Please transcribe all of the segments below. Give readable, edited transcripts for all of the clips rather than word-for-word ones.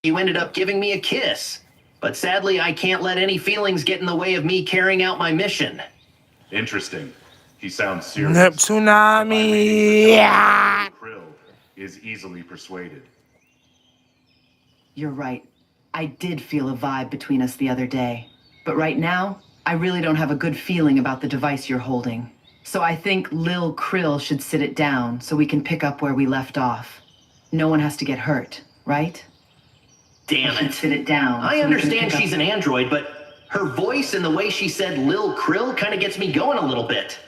you ended up giving me a kiss. But sadly, I can't let any feelings get in the way of me carrying out my mission. Interesting. He sounds serious. Neptoonmas. Krill is easily persuaded. You're right. I did feel a vibe between us the other day. But right now, I really don't have a good feeling about the device you're holding. So I think Lil Krill should sit it down so we can pick up where we left off. No one has to get hurt, right? Damn it. Sit it down. I understand she's an android, but her voice and the way she said Lil Krill kind of gets me going a little bit.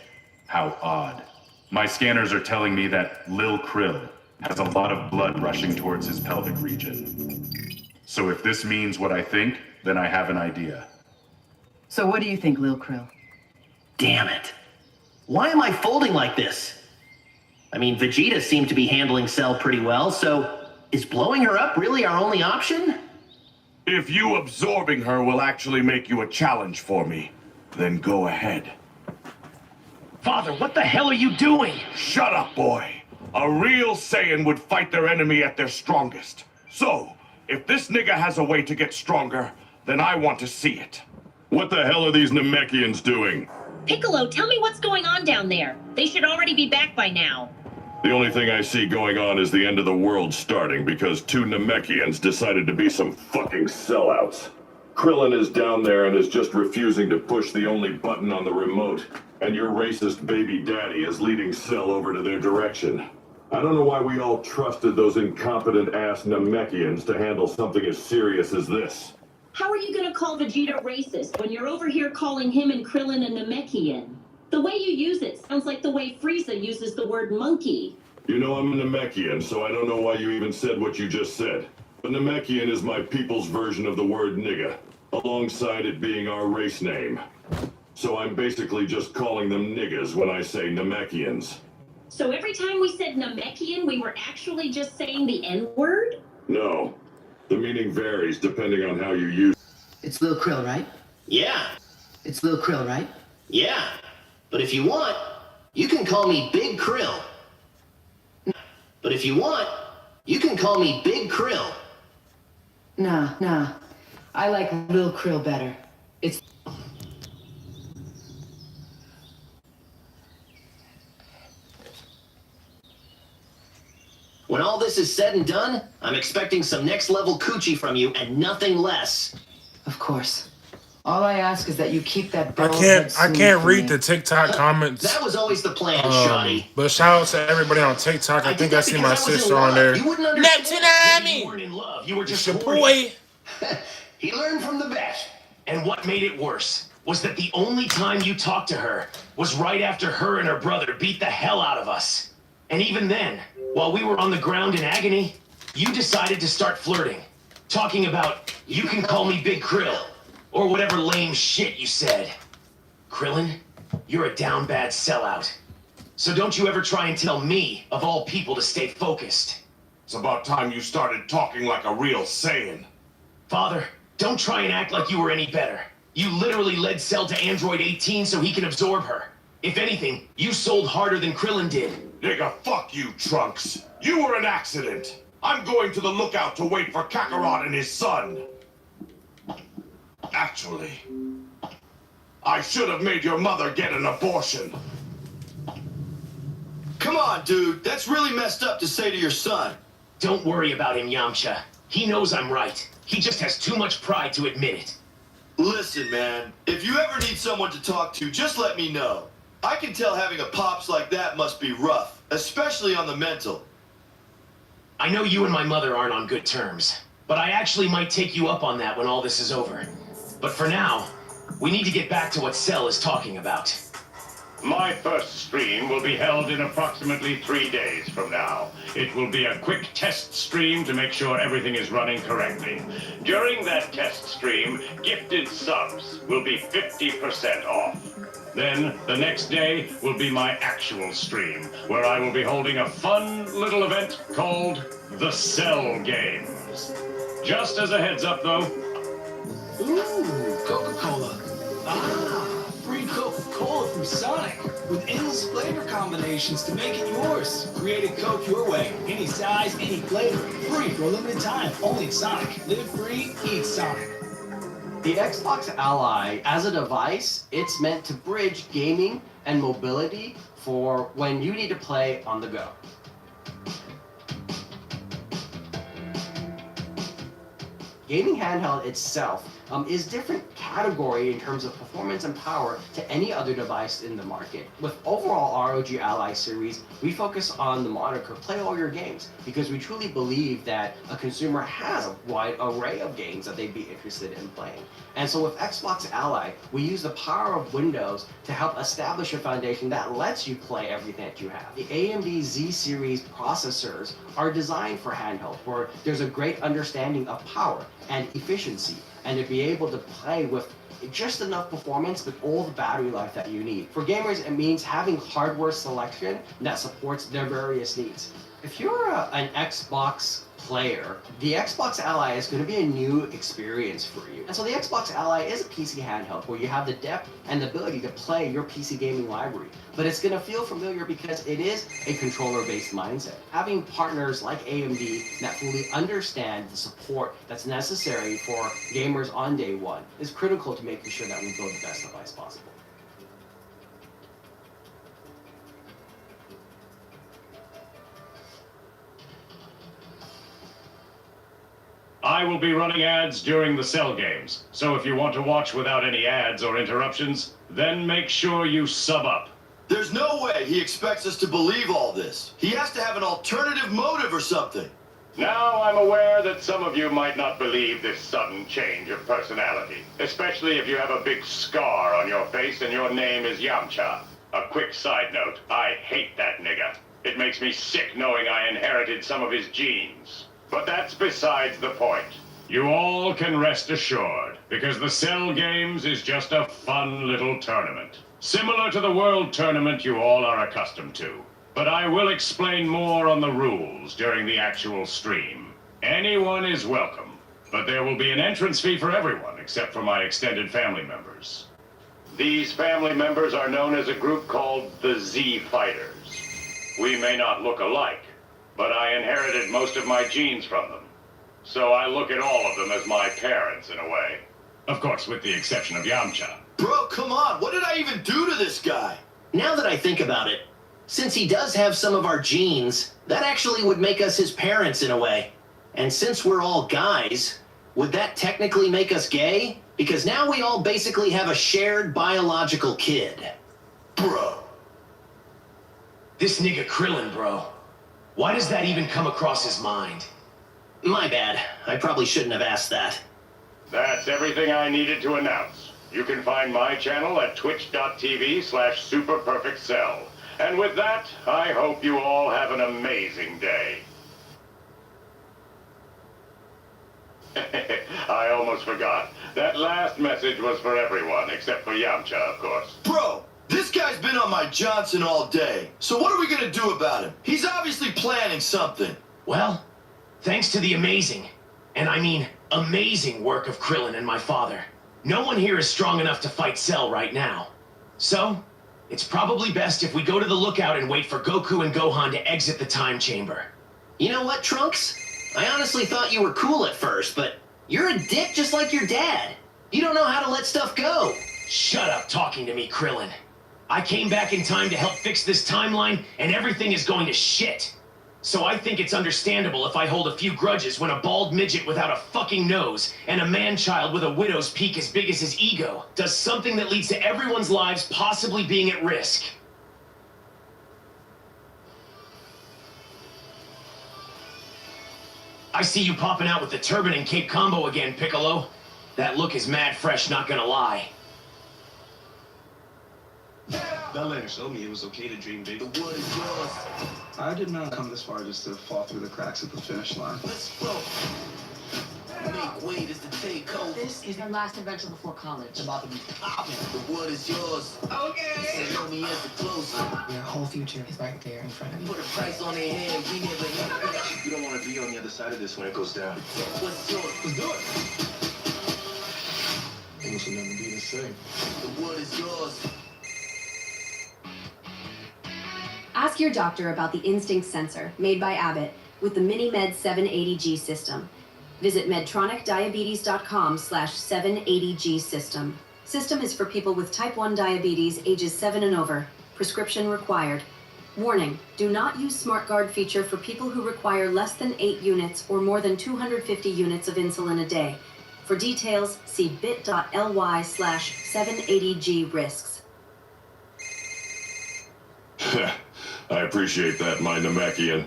How odd. My scanners are telling me that Lil Krill has a lot of blood rushing towards his pelvic region. So if this means what I think, then I have an idea. So what do you think, Lil Krill? Damn it. Why am I folding like this? I mean, Vegeta seemed to be handling Cell pretty well, so is blowing her up really our only option? If you absorbing her will actually make you a challenge for me, then go ahead. Father, what the hell are you doing? Shut up, boy. A real Saiyan would fight their enemy at their strongest. So, if this nigga has a way to get stronger, then I want to see it. What the hell are these Namekians doing? Piccolo, tell me what's going on down there. They should already be back by now. The only thing I see going on is the end of the world starting because two Namekians decided to be some fucking sellouts. Krillin is down there and is just refusing to push the only button on the remote. And your racist baby daddy is leading Cell over to their direction. I don't know why we all trusted those incompetent-ass Namekians to handle something as serious as this. How are you gonna call Vegeta racist when you're over here calling him and Krillin a Namekian? The way you use it sounds like the way Frieza uses the word monkey. You know I'm a Namekian, so I don't know why you even said what you just said. But Namekian is my people's version of the word nigga, alongside it being our race name. So I'm basically just calling them niggas when I say Namekians. So every time we said Namekian, we were actually just saying the N-word? No. The meaning varies depending on how you use it. It's Lil Krill, right? Yeah. It's Lil Krill, right? Yeah. But if you want, you can call me Big Krill. But if you want, you can call me Big Krill. Nah. I like Lil Krill better. It's... When all this is said and done, I'm expecting some next level coochie from you and nothing less. Of course. All I ask is that you keep that I can't read the TikTok comments. That was always the plan, Shotty. But shout out to everybody on TikTok. I think I see my sister on there. You wouldn't understand. You weren't in love. You were just Your boy. He learned from the best. And what made it worse was that the only time you talked to her was right after her and her brother beat the hell out of us. And even then, while we were on the ground in agony, you decided to start flirting. Talking about, you can call me Big Krill, or whatever lame shit you said. Krillin, you're a down bad sellout. So don't you ever try and tell me, of all people, to stay focused. It's about time you started talking like a real Saiyan. Father, don't try and act like you were any better. You literally led Cell to Android 18 so he can absorb her. If anything, you sold harder than Krillin did. Nigga, fuck you, Trunks. You were an accident. I'm going to the lookout to wait for Kakarot and his son. Actually, I should have made your mother get an abortion. Come on, dude. That's really messed up to say to your son. Don't worry about him, Yamcha. He knows I'm right. He just has too much pride to admit it. Listen, man. If you ever need someone to talk to, just let me know. I can tell having a pops like that must be rough, especially on the mental. I know you and my mother aren't on good terms, but I actually might take you up on that when all this is over. But for now, we need to get back to what Cell is talking about. My first stream will be held in approximately 3 days from now. It will be a quick test stream to make sure everything is running correctly. During that test stream, gifted subs will be 50% off. Then, the next day will be my actual stream, where I will be holding a fun little event called the Cell Games. Just as a heads up, though. Ooh, Coca-Cola. Ah, free Coca-Cola from Sonic with endless flavor combinations to make it yours. Create a Coke your way. Any size, any flavor. Free for a limited time. Only at Sonic. Live free, eat Sonic. The Xbox Ally, as a device, it's meant to bridge gaming and mobility for when you need to play on the go. Gaming handheld itself is different category in terms of performance and power to any other device in the market. With overall ROG Ally series, we focus on the moniker play all your games because we truly believe that a consumer has a wide array of games that they'd be interested in playing. And so with Xbox Ally, we use the power of Windows to help establish a foundation that lets you play everything that you have. The AMD Z series processors are designed for handheld, where there's a great understanding of power and efficiency, and to be able to play with just enough performance but all the battery life that you need. For gamers, it means having hardware selection that supports their various needs. If you're an Xbox player, the Xbox Ally is going to be a new experience for you. And so the Xbox Ally is a PC handheld where you have the depth and the ability to play your PC gaming library. But it's going to feel familiar because it is a controller-based mindset. Having partners like AMD that fully understand the support that's necessary for gamers on day one is critical to making sure that we build the best device possible. I will be running ads during the Cell games, so if you want to watch without any ads or interruptions, then make sure you sub up. There's no way he expects us to believe all this. He has to have an alternative motive or something. Now I'm aware that some of you might not believe this sudden change of personality, especially if you have a big scar on your face and your name is Yamcha. A quick side note, I hate that nigga. It makes me sick knowing I inherited some of his genes. But that's besides the point. You all can rest assured, because the Cell Games is just a fun little tournament. Similar to the World Tournament you all are accustomed to. But I will explain more on the rules during the actual stream. Anyone is welcome, but there will be an entrance fee for everyone except for my extended family members. These family members are known as a group called the Z Fighters. We may not look alike, but I inherited most of my genes from them. So I look at all of them as my parents in a way. Of course, with the exception of Yamcha. Bro, come on. What did I even do to this guy? Now that I think about it, since he does have some of our genes, that actually would make us his parents in a way. And since we're all guys, would that technically make us gay? Because now we all basically have a shared biological kid. Bro. This nigga Krillin, bro. Why does that even come across his mind? My bad. I probably shouldn't have asked that. That's everything I needed to announce. You can find my channel at twitch.tv/superperfectcell. And with that, I hope you all have an amazing day. I almost forgot. That last message was for everyone, except for Yamcha, of course. Bro, this guy's been on my Johnson all day. So what are we gonna do about him? He's obviously planning something. Well, thanks to the amazing, and I mean amazing work of Krillin and my father, no one here is strong enough to fight Cell right now. So, it's probably best if we go to the lookout and wait for Goku and Gohan to exit the time chamber. You know what, Trunks? I honestly thought you were cool at first, but you're a dick just like your dad. You don't know how to let stuff go. Shut up talking to me, Krillin. I came back in time to help fix this timeline, and everything is going to shit. So I think it's understandable if I hold a few grudges when a bald midget without a fucking nose and a man-child with a widow's peak as big as his ego does something that leads to everyone's lives possibly being at risk. I see you popping out with the turban and cape combo again, Piccolo. That look is mad fresh, not gonna lie. That later showed me it was okay to dream big. The wood is yours. I did not come this far just to fall through the cracks at the finish line. Let's go. Make way, this the takeover. This is our last adventure before college. It's about to be popping. The wood is yours. Okay. Say know me as the closer. Your whole future is right there in front of you. Put a price on their head. We never hit. You don't want to be on the other side of this when it goes down. What's yours? Let's do it. Things will never be the same. The wood is yours. Ask your doctor about the Instinct sensor made by Abbott with the MiniMed 780G system. Visit medtronicdiabetes.com/780G system. System is for people with type 1 diabetes ages 7 and over. Prescription required. Warning, do not use SmartGuard feature for people who require less than 8 units or more than 250 units of insulin a day. For details, see bit.ly/780G risks. I appreciate that, my Namekian.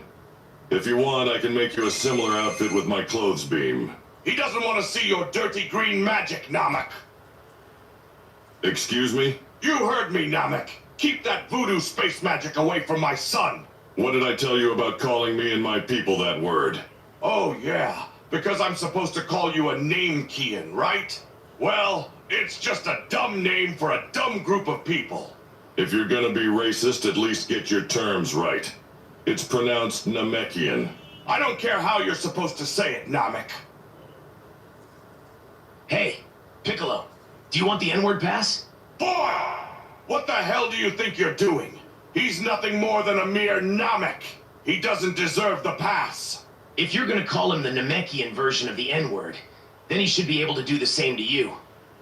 If you want, I can make you a similar outfit with my clothes beam. He doesn't want to see your dirty green magic, Namek. Excuse me? You heard me, Namek. Keep that voodoo space magic away from my son. What did I tell you about calling me and my people that word? Oh, yeah. Because I'm supposed to call you a Namekian, right? Well, it's just a dumb name for a dumb group of people. If you're gonna be racist, at least get your terms right. It's pronounced Namekian. I don't care how you're supposed to say it, Namek. Hey, Piccolo, do you want the N-word pass? Boy! What the hell do you think you're doing? He's nothing more than a mere Namek. He doesn't deserve the pass. If you're gonna call him the Namekian version of the N-word, then he should be able to do the same to you.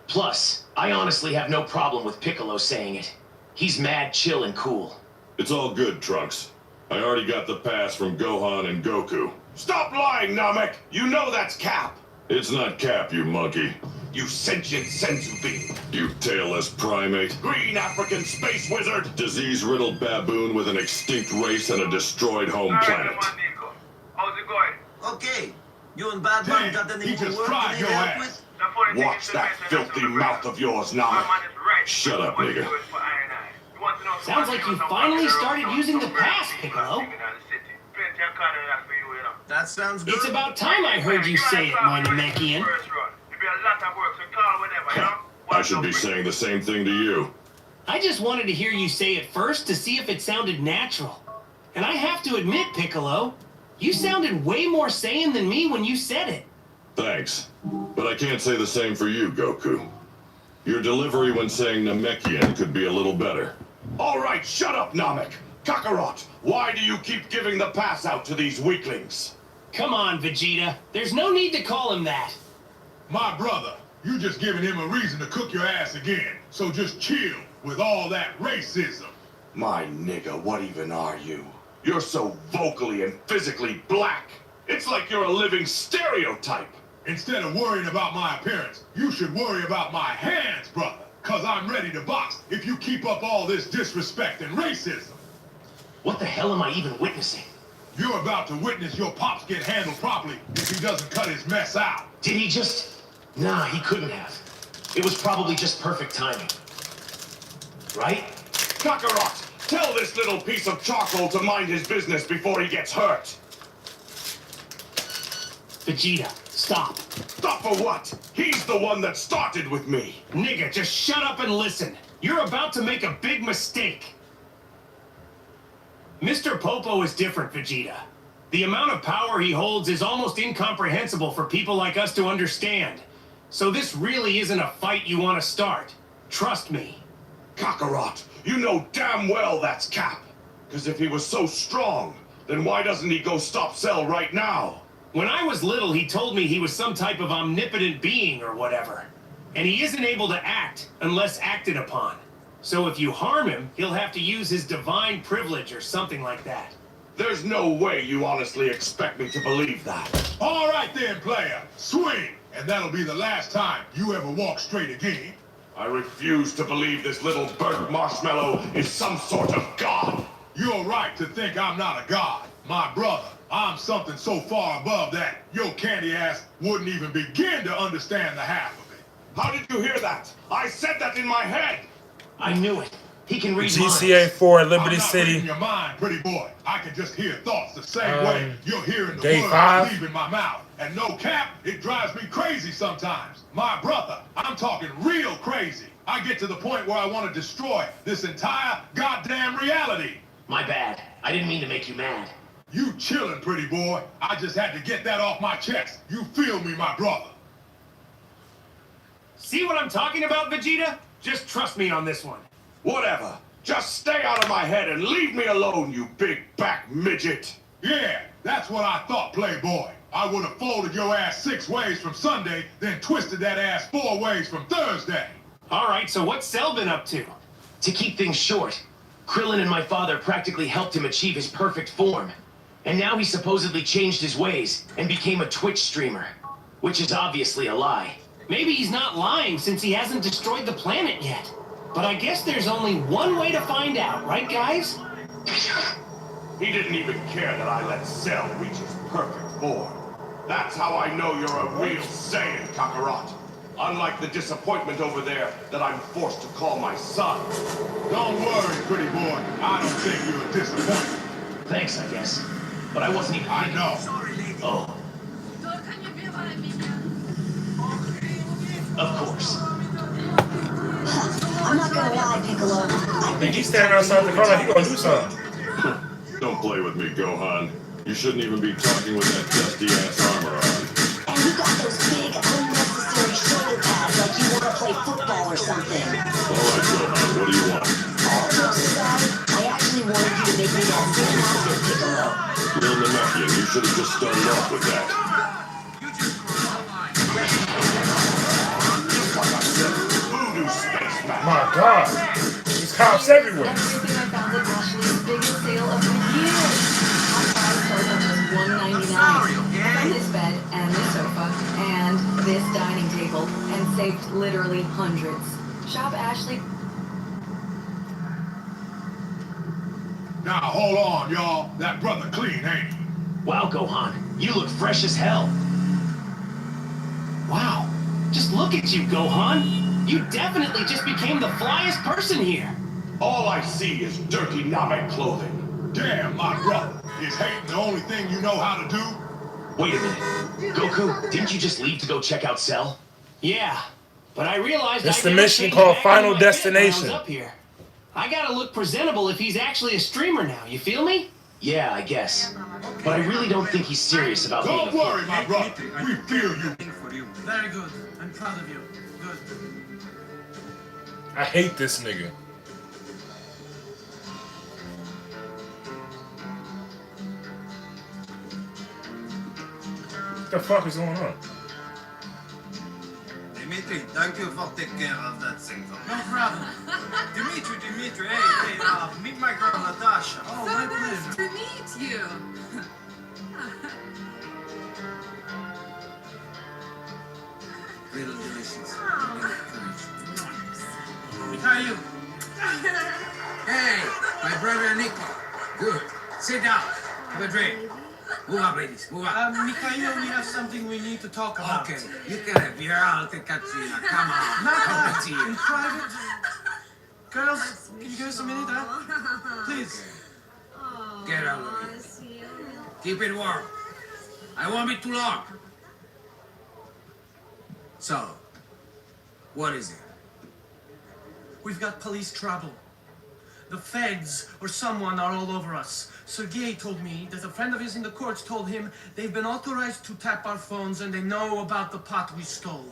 Plus, I honestly have no problem with Piccolo saying it. He's mad, chill, and cool. It's all good, Trunks. I already got the pass from Gohan and Goku. Stop lying, Namek! You know that's Cap! It's not Cap, you monkey. You sentient senzu bean. You tailless primate. Green African space wizard. Disease-riddled baboon with an extinct race and a destroyed home planet. How's it going? Okay. You and Batman got any more work to your help with? Watch that filthy mouth of yours, Namek. Shut up, nigga. Sounds like you finally started using the pass, Piccolo. That sounds good. It's about time I heard you say it, my Namekian. I should be saying the same thing to you. I just wanted to hear you say it first to see if it sounded natural. And I have to admit, Piccolo, you sounded way more sane than me when you said it. Thanks. But I can't say the same for you, Goku. Your delivery when saying Namekian could be a little better. All right, shut up, Namek. Kakarot, why do you keep giving the pass out to these weaklings? Come on, Vegeta. There's no need to call him that. My brother, you just giving him a reason to cook your ass again. So just chill with all that racism. My nigga, what even are you? You're so vocally and physically black. It's like you're a living stereotype. Instead of worrying about my appearance, you should worry about my hands, brother. Cause I'm ready to box if you keep up all this disrespect and racism. What the hell am I even witnessing? You're about to witness your pops get handled properly if he doesn't cut his mess out. Did he just... Nah, he couldn't have. It was probably just perfect timing. Right? Kakarot, tell this little piece of charcoal to mind his business before he gets hurt. Vegeta, stop. Stop for what? He's the one that started with me. Nigga, just shut up and listen. You're about to make a big mistake. Mr. Popo is different, Vegeta. The amount of power he holds is almost incomprehensible for people like us to understand. So this really isn't a fight you want to start. Trust me. Kakarot, you know damn well that's Cap. Because if he was so strong, then why doesn't he go stop Cell right now? When I was little, he told me he was some type of omnipotent being or whatever. And he isn't able to act unless acted upon. So if you harm him, he'll have to use his divine privilege or something like that. There's no way you honestly expect me to believe that. All right then, player. Swing. And that'll be the last time you ever walk straight again. I refuse to believe this little burnt marshmallow is some sort of god. You're right to think I'm not a god. My brother, I'm something so far above that your candy ass wouldn't even begin to understand the half of it. How did you hear that? I said that in my head. I knew it. He can read GTA minds. 4 Liberty I'm not City. reading your mind, pretty boy. I can just hear thoughts the same way you're hearing the Day words 5. leaving my mouth. And no cap, it drives me crazy sometimes. My brother, I'm talking real crazy. I get to the point where I want to destroy this entire goddamn reality. My bad. I didn't mean to make you mad. You chillin', pretty boy. I just had to get that off my chest. You feel me, my brother. See what I'm talking about, Vegeta? Just trust me on this one. Whatever. Just stay out of my head and leave me alone, you big back midget. Yeah, that's what I thought, Playboy. I would have folded your ass 6 ways from Sunday, then twisted that ass 4 ways from Thursday. All right, so what's Cell been up to? To keep things short, Krillin and my father practically helped him achieve his perfect form. And now he supposedly changed his ways and became a Twitch streamer. Which is obviously a lie. Maybe he's not lying since he hasn't destroyed the planet yet. But I guess there's only one way to find out, right guys? He didn't even care that I let Cell reach his perfect form. That's how I know you're a real Saiyan, Kakarot. Unlike the disappointment over there that I'm forced to call my son. Don't worry, pretty boy. I don't think you're a disappointment. Thanks, I guess. But I wasn't even I know. Oh. Of course. I'm not gonna lie, Piccolo. I think he's standing outside the car like he gonna do something. Don't play with me, Gohan. You shouldn't even be talking with that dusty-ass armor on. And you got those big, unnecessary shoulder pads like you want to play football or something. All right, Gohan, what do you want? All jokes aside, I actually wanted you to make me that same outfit, Piccolo. Lil Namekian, you should have just started off with that. My God, there's cops everywhere. Everything I found at Ashley's biggest sale of the year. Hot buys start at just $1.99. I found this bed and this sofa and this dining table and saved literally hundreds. Shop Ashley. Now hold on, y'all. That brother clean, ain't he? Wow, Gohan. You look fresh as hell. Wow. Just look at you, Gohan. You definitely just became the flyest person here. All I see is dirty Namek clothing. Damn, my brother. Is hating the only thing you know how to do? Wait a minute. Goku, didn't you just leave to go check out Cell? Yeah, but I realized It's I the never mission changed called back into Final my fit when I was Destination. up here. I gotta look presentable if he's actually a streamer now, you feel me? Yeah, I guess. But I really don't think he's serious about being Don't worry, my brother. We feel you. Very good. I'm proud of you. Good. I hate this nigga. What the fuck is going on? Dimitri, thank you for taking care of that thing for me. No problem. Dimitri, hey, meet my girl Natasha. Oh, So my nice pleasure. to meet you. Little delicious. Mikhail. Hey, my brother Nico. Good. Sit down. Have a drink. Move up, ladies. Move up. Mikhail, we have something we need to talk about. Okay, you can have your Alte Katrina. Come on. Not Come that. to you. In private. Girls, can you give us a minute, huh? Please. Get out of here. Keep it warm. I won't be too long. So, what is it? We've got police trouble. The feds or someone are all over us. Sergei told me that a friend of his in the courts told him they've been authorized to tap our phones and they know about the pot we stole.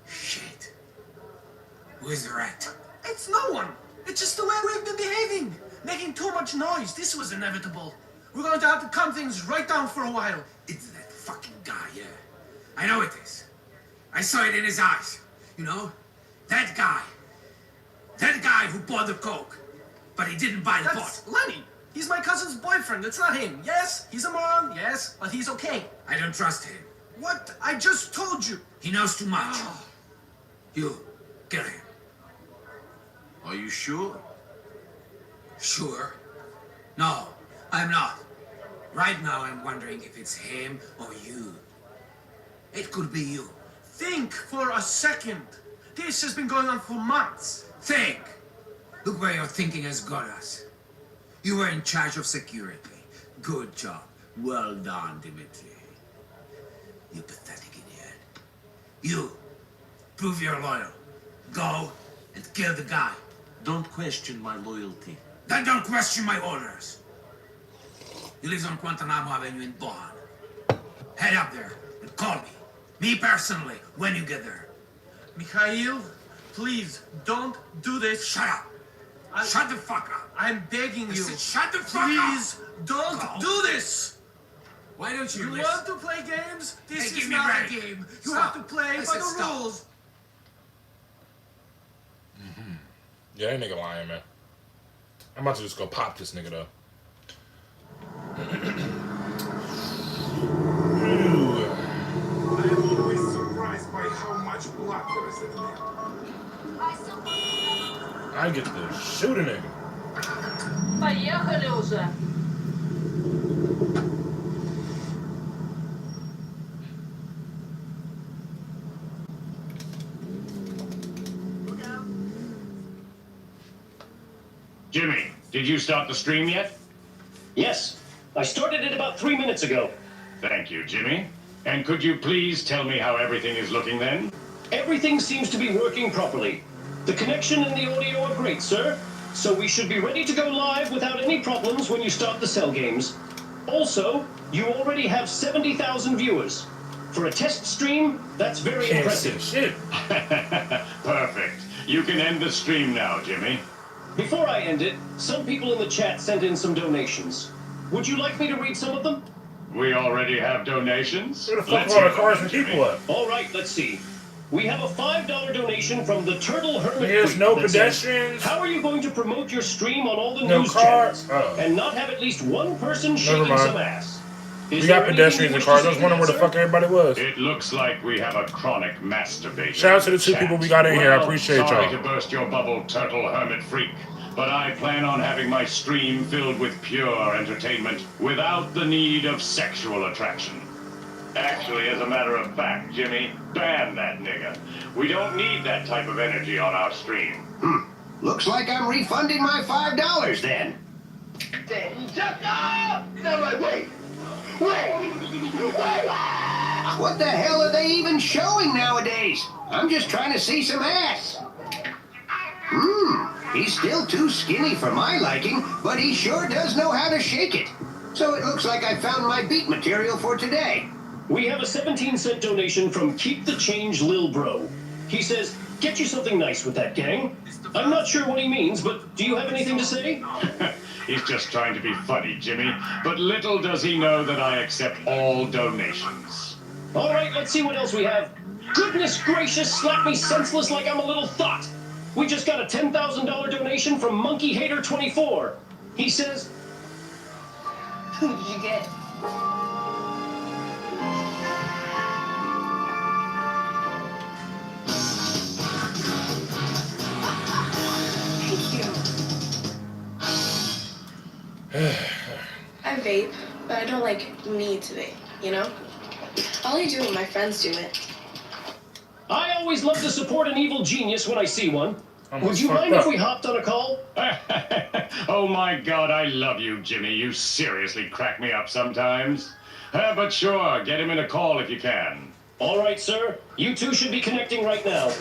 Shit. Who is the rat? It's no one. It's just the way we've been behaving. Making too much noise. This was inevitable. We're going to have to calm things right down for a while. It's that fucking guy, yeah. I know it is. I saw it in his eyes. You know? That guy. That guy who bought the coke. But he didn't buy the pot. That's Lenny. He's my cousin's boyfriend. It's not him. Yes, he's a moron. Yes, but he's okay. I don't trust him. What? I just told you. He knows too much. You, kill him. Are you sure? Sure? No, I'm not. Right now I'm wondering if it's him or you. It could be you. Think for a second. This has been going on for months. Think! Look where your thinking has got us. You were in charge of security. Good job. Well done, Dimitri. You pathetic idiot. You, prove you're loyal. Go and kill the guy. Don't question my loyalty. Then don't question my orders. He lives on Guantanamo Avenue in Bohan. Head up there and call me. Me personally, when you get there. Mikhail, please don't do this. Shut up. Shut the fuck up. I'm begging you. Shut the fuck up. Please don't do this. Why don't you listen? Want to play games? This is not a game. You have to play by the rules. Yeah, that nigga lying, man. I'm about to just go pop this nigga though. I'm always surprised by how much blood there is in there. I get to shoot a nigga. Поехали уже. Jimmy, did you start the stream yet? Yes, I started it about 3 minutes ago. Thank you, Jimmy. And could you please tell me how everything is looking then? Everything seems to be working properly. The connection and the audio are great, sir. So we should be ready to go live without any problems when you start the cell games. Also, you already have 70,000 viewers. For a test stream, that's very impressive. Shit. Perfect. You can end the stream now, Jimmy. Before I end it, some people in the chat sent in some donations. Would you like me to read some of them? We already have donations. Where the fuck are all the cars and people at? All right, let's see. We have a $5 donation from the Turtle Hermit. There's Freak no that says, pedestrians. how are you going to promote your stream on all the No news cars? channels and not have at least one person shaking mind. some ass? We got pedestrians and cars. I was wondering where the fuck everybody was. It looks like we have a chronic masturbator. Shout out to the two people we got in here. I appreciate Sorry y'all. to burst your bubble, Turtle Hermit Freak, but I plan on having my stream filled with pure entertainment without the need of sexual attraction. Actually, as a matter of fact, Jimmy, ban that nigga. We don't need that type of energy on our stream. Looks like I'm refunding my $5 then. Wait! What the hell are they even showing nowadays? I'm just trying to see some ass. He's still too skinny for my liking, but he sure does know how to shake it. So it looks like I found my beat material for today. We have a 17-cent donation from Keep the Change Lil Bro. He says, get you something nice with that, gang. I'm not sure what he means, but do you have anything to say? He's just trying to be funny, Jimmy. But little does he know that I accept all donations. All right, let's see what else we have. Goodness gracious, slap me senseless like I'm a little thought. We just got a $10,000 donation from Monkey Hater 24. He says, Who did you get? I vape, but I don't need to vape, you know? I only do it when my friends do it. I always love to support an evil genius when I see one. Would you mind if we hopped on a call? Oh my God, I love you, Jimmy. You seriously crack me up sometimes. But sure, get him in a call if you can. All right, sir. You two should be connecting right now.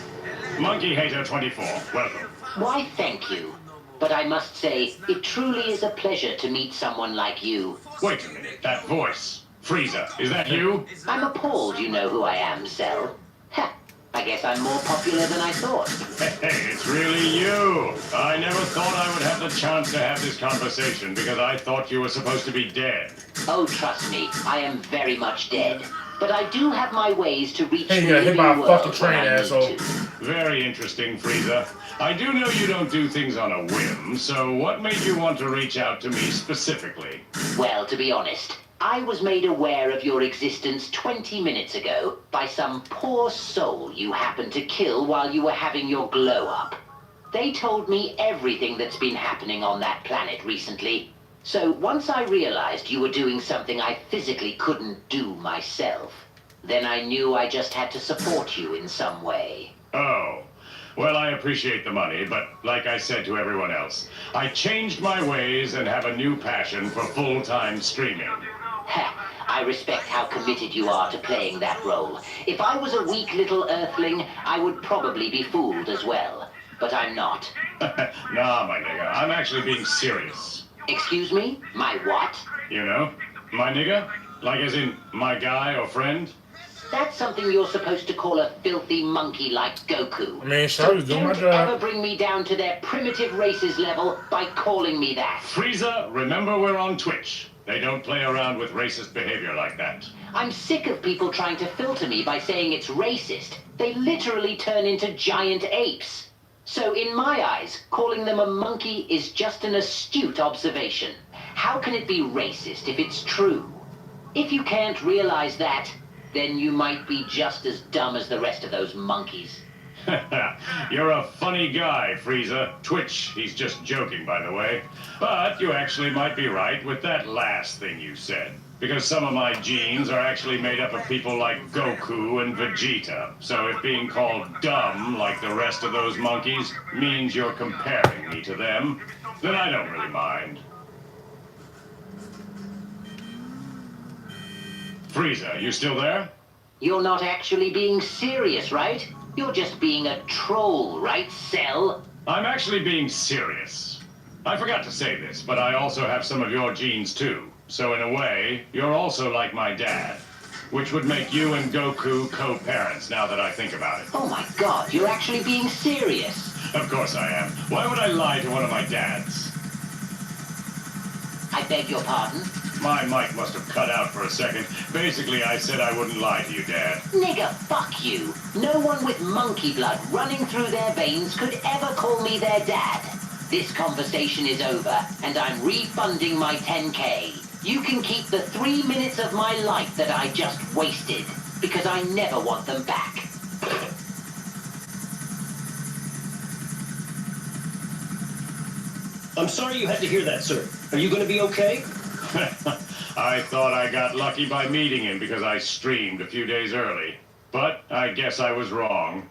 Monkey Hater 24, welcome. Why, thank you. But I must say, it truly is a pleasure to meet someone like you. Wait a minute, that voice. Frieza, is that you? I'm appalled you know who I am, Cell. Ha! I guess I'm more popular than I thought. Hey, it's really you. I never thought I would have the chance to have this conversation because I thought you were supposed to be dead. Oh, trust me, I am very much dead. But I do have my ways to reach Hey, the yeah, hit living by a world fucking when train, I need asshole. to. Very interesting, Frieza. I do know you don't do things on a whim, so what made you want to reach out to me specifically? Well, to be honest, I was made aware of your existence 20 minutes ago by some poor soul you happened to kill while you were having your glow-up. They told me everything that's been happening on that planet recently. So once I realized you were doing something I physically couldn't do myself, then I knew I just had to support you in some way. Oh. Well, I appreciate the money, but like I said to everyone else, I changed my ways and have a new passion for full-time streaming. Ha! I respect how committed you are to playing that role. If I was a weak little earthling, I would probably be fooled as well. But I'm not. Nah, my nigga, I'm actually being serious. Excuse me? My what? You know? My nigga? Like as in, my guy or friend? That's something you're supposed to call a filthy monkey like Goku. I mean, So was doing my don't job. ever bring me down to their primitive races level by calling me that. Frieza, remember we're on Twitch. They don't play around with racist behavior like that. I'm sick of people trying to filter me by saying it's racist. They literally turn into giant apes. So in my eyes, calling them a monkey is just an astute observation. How can it be racist if it's true? If you can't realize that, then you might be just as dumb as the rest of those monkeys. You're a funny guy, Frieza. Twitch, he's just joking, by the way. But you actually might be right with that last thing you said. Because some of my genes are actually made up of people like Goku and Vegeta. So if being called dumb like the rest of those monkeys means you're comparing me to them, then I don't really mind. Frieza, you still there? You're not actually being serious, right? You're just being a troll, right, Cell? I'm actually being serious. I forgot to say this, but I also have some of your genes too. So in a way, you're also like my dad. Which would make you and Goku co-parents, now that I think about it. Oh my god, you're actually being serious. Of course I am. Why would I lie to one of my dads? I beg your pardon? My mic must have cut out for a second. Basically, I said I wouldn't lie to you, Dad. Nigga, fuck you. No one with monkey blood running through their veins could ever call me their dad. This conversation is over, and I'm refunding my 10K. You can keep the 3 minutes of my life that I just wasted, because I never want them back. I'm sorry you had to hear that, sir. Are you going to be okay? I thought I got lucky by meeting him because I streamed a few days early. But I guess I was wrong.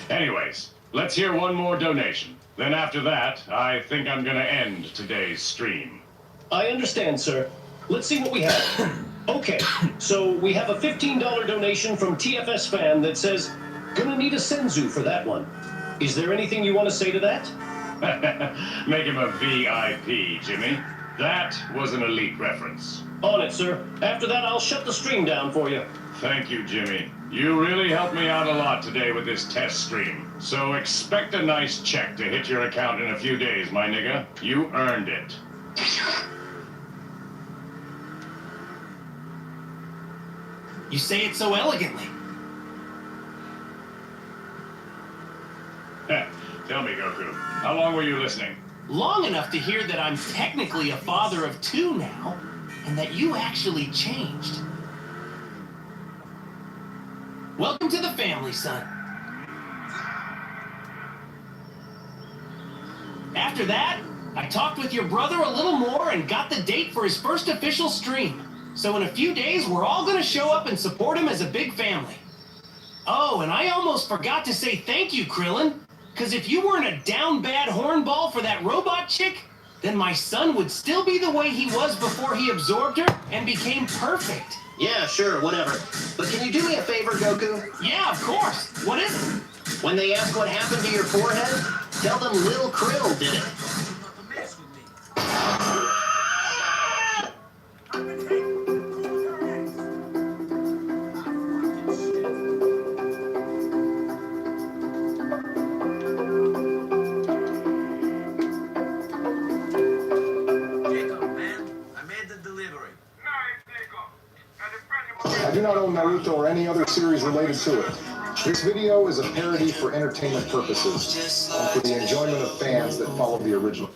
Anyways, let's hear one more donation. Then after that, I think I'm going to end today's stream. I understand, sir. Let's see what we have. Okay, so we have a $15 donation from TFS Fan that says, gonna need a Senzu for that one. Is there anything you want to say to that? Make him a VIP, Jimmy. That was an elite reference. On it, sir. After that, I'll shut the stream down for you. Thank you, Jimmy. You really helped me out a lot today with this test stream. So expect a nice check to hit your account in a few days, my nigga. You earned it. You say it so elegantly. Tell me, Goku, how long were you listening? Long enough to hear that I'm technically a father of 2 now, and that you actually changed. Welcome to the family, son. After that, I talked with your brother a little more and got the date for his first official stream. So in a few days, we're all gonna show up and support him as a big family. Oh, and I almost forgot to say thank you, Krillin. Because if you weren't a down bad hornball for that robot chick, then my son would still be the way he was before he absorbed her and became perfect. Yeah, sure, whatever. But can you do me a favor, Goku? Yeah, of course. What is it? When they ask what happened to your forehead, tell them Lil Krill did it. I do not own Naruto or any other series related to it. This video is a parody for entertainment purposes and for the enjoyment of fans that follow the original.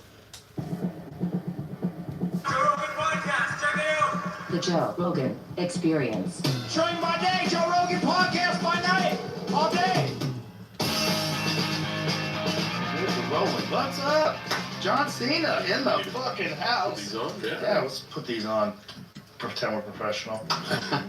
The Joe Rogan Experience. Stream by day, Joe Rogan podcast by night, all day. Here's the rolling. What's up? John Cena in the fucking house. These on? Yeah, let's put these on. Pretend we're professional.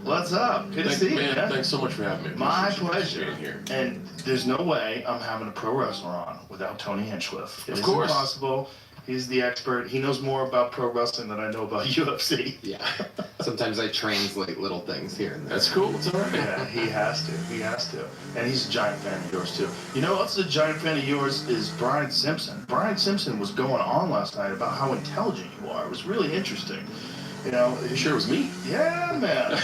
What's up? Good to see you, man. Thanks so much for having me. My Appreciate you pleasure. being here. And there's no way I'm having a pro wrestler on without Tony Hinchcliffe. It Of course. It's impossible. He's the expert. He knows more about pro wrestling than I know about UFC. Yeah. Sometimes I translate little things here and there. That's cool. It's all right. Yeah, he has to. He has to. And he's a giant fan of yours, too. You know what's a giant fan of yours is Brian Simpson. Brian Simpson was going on last night about how intelligent you are. It was really interesting. You know, You sure it was me? yeah, man.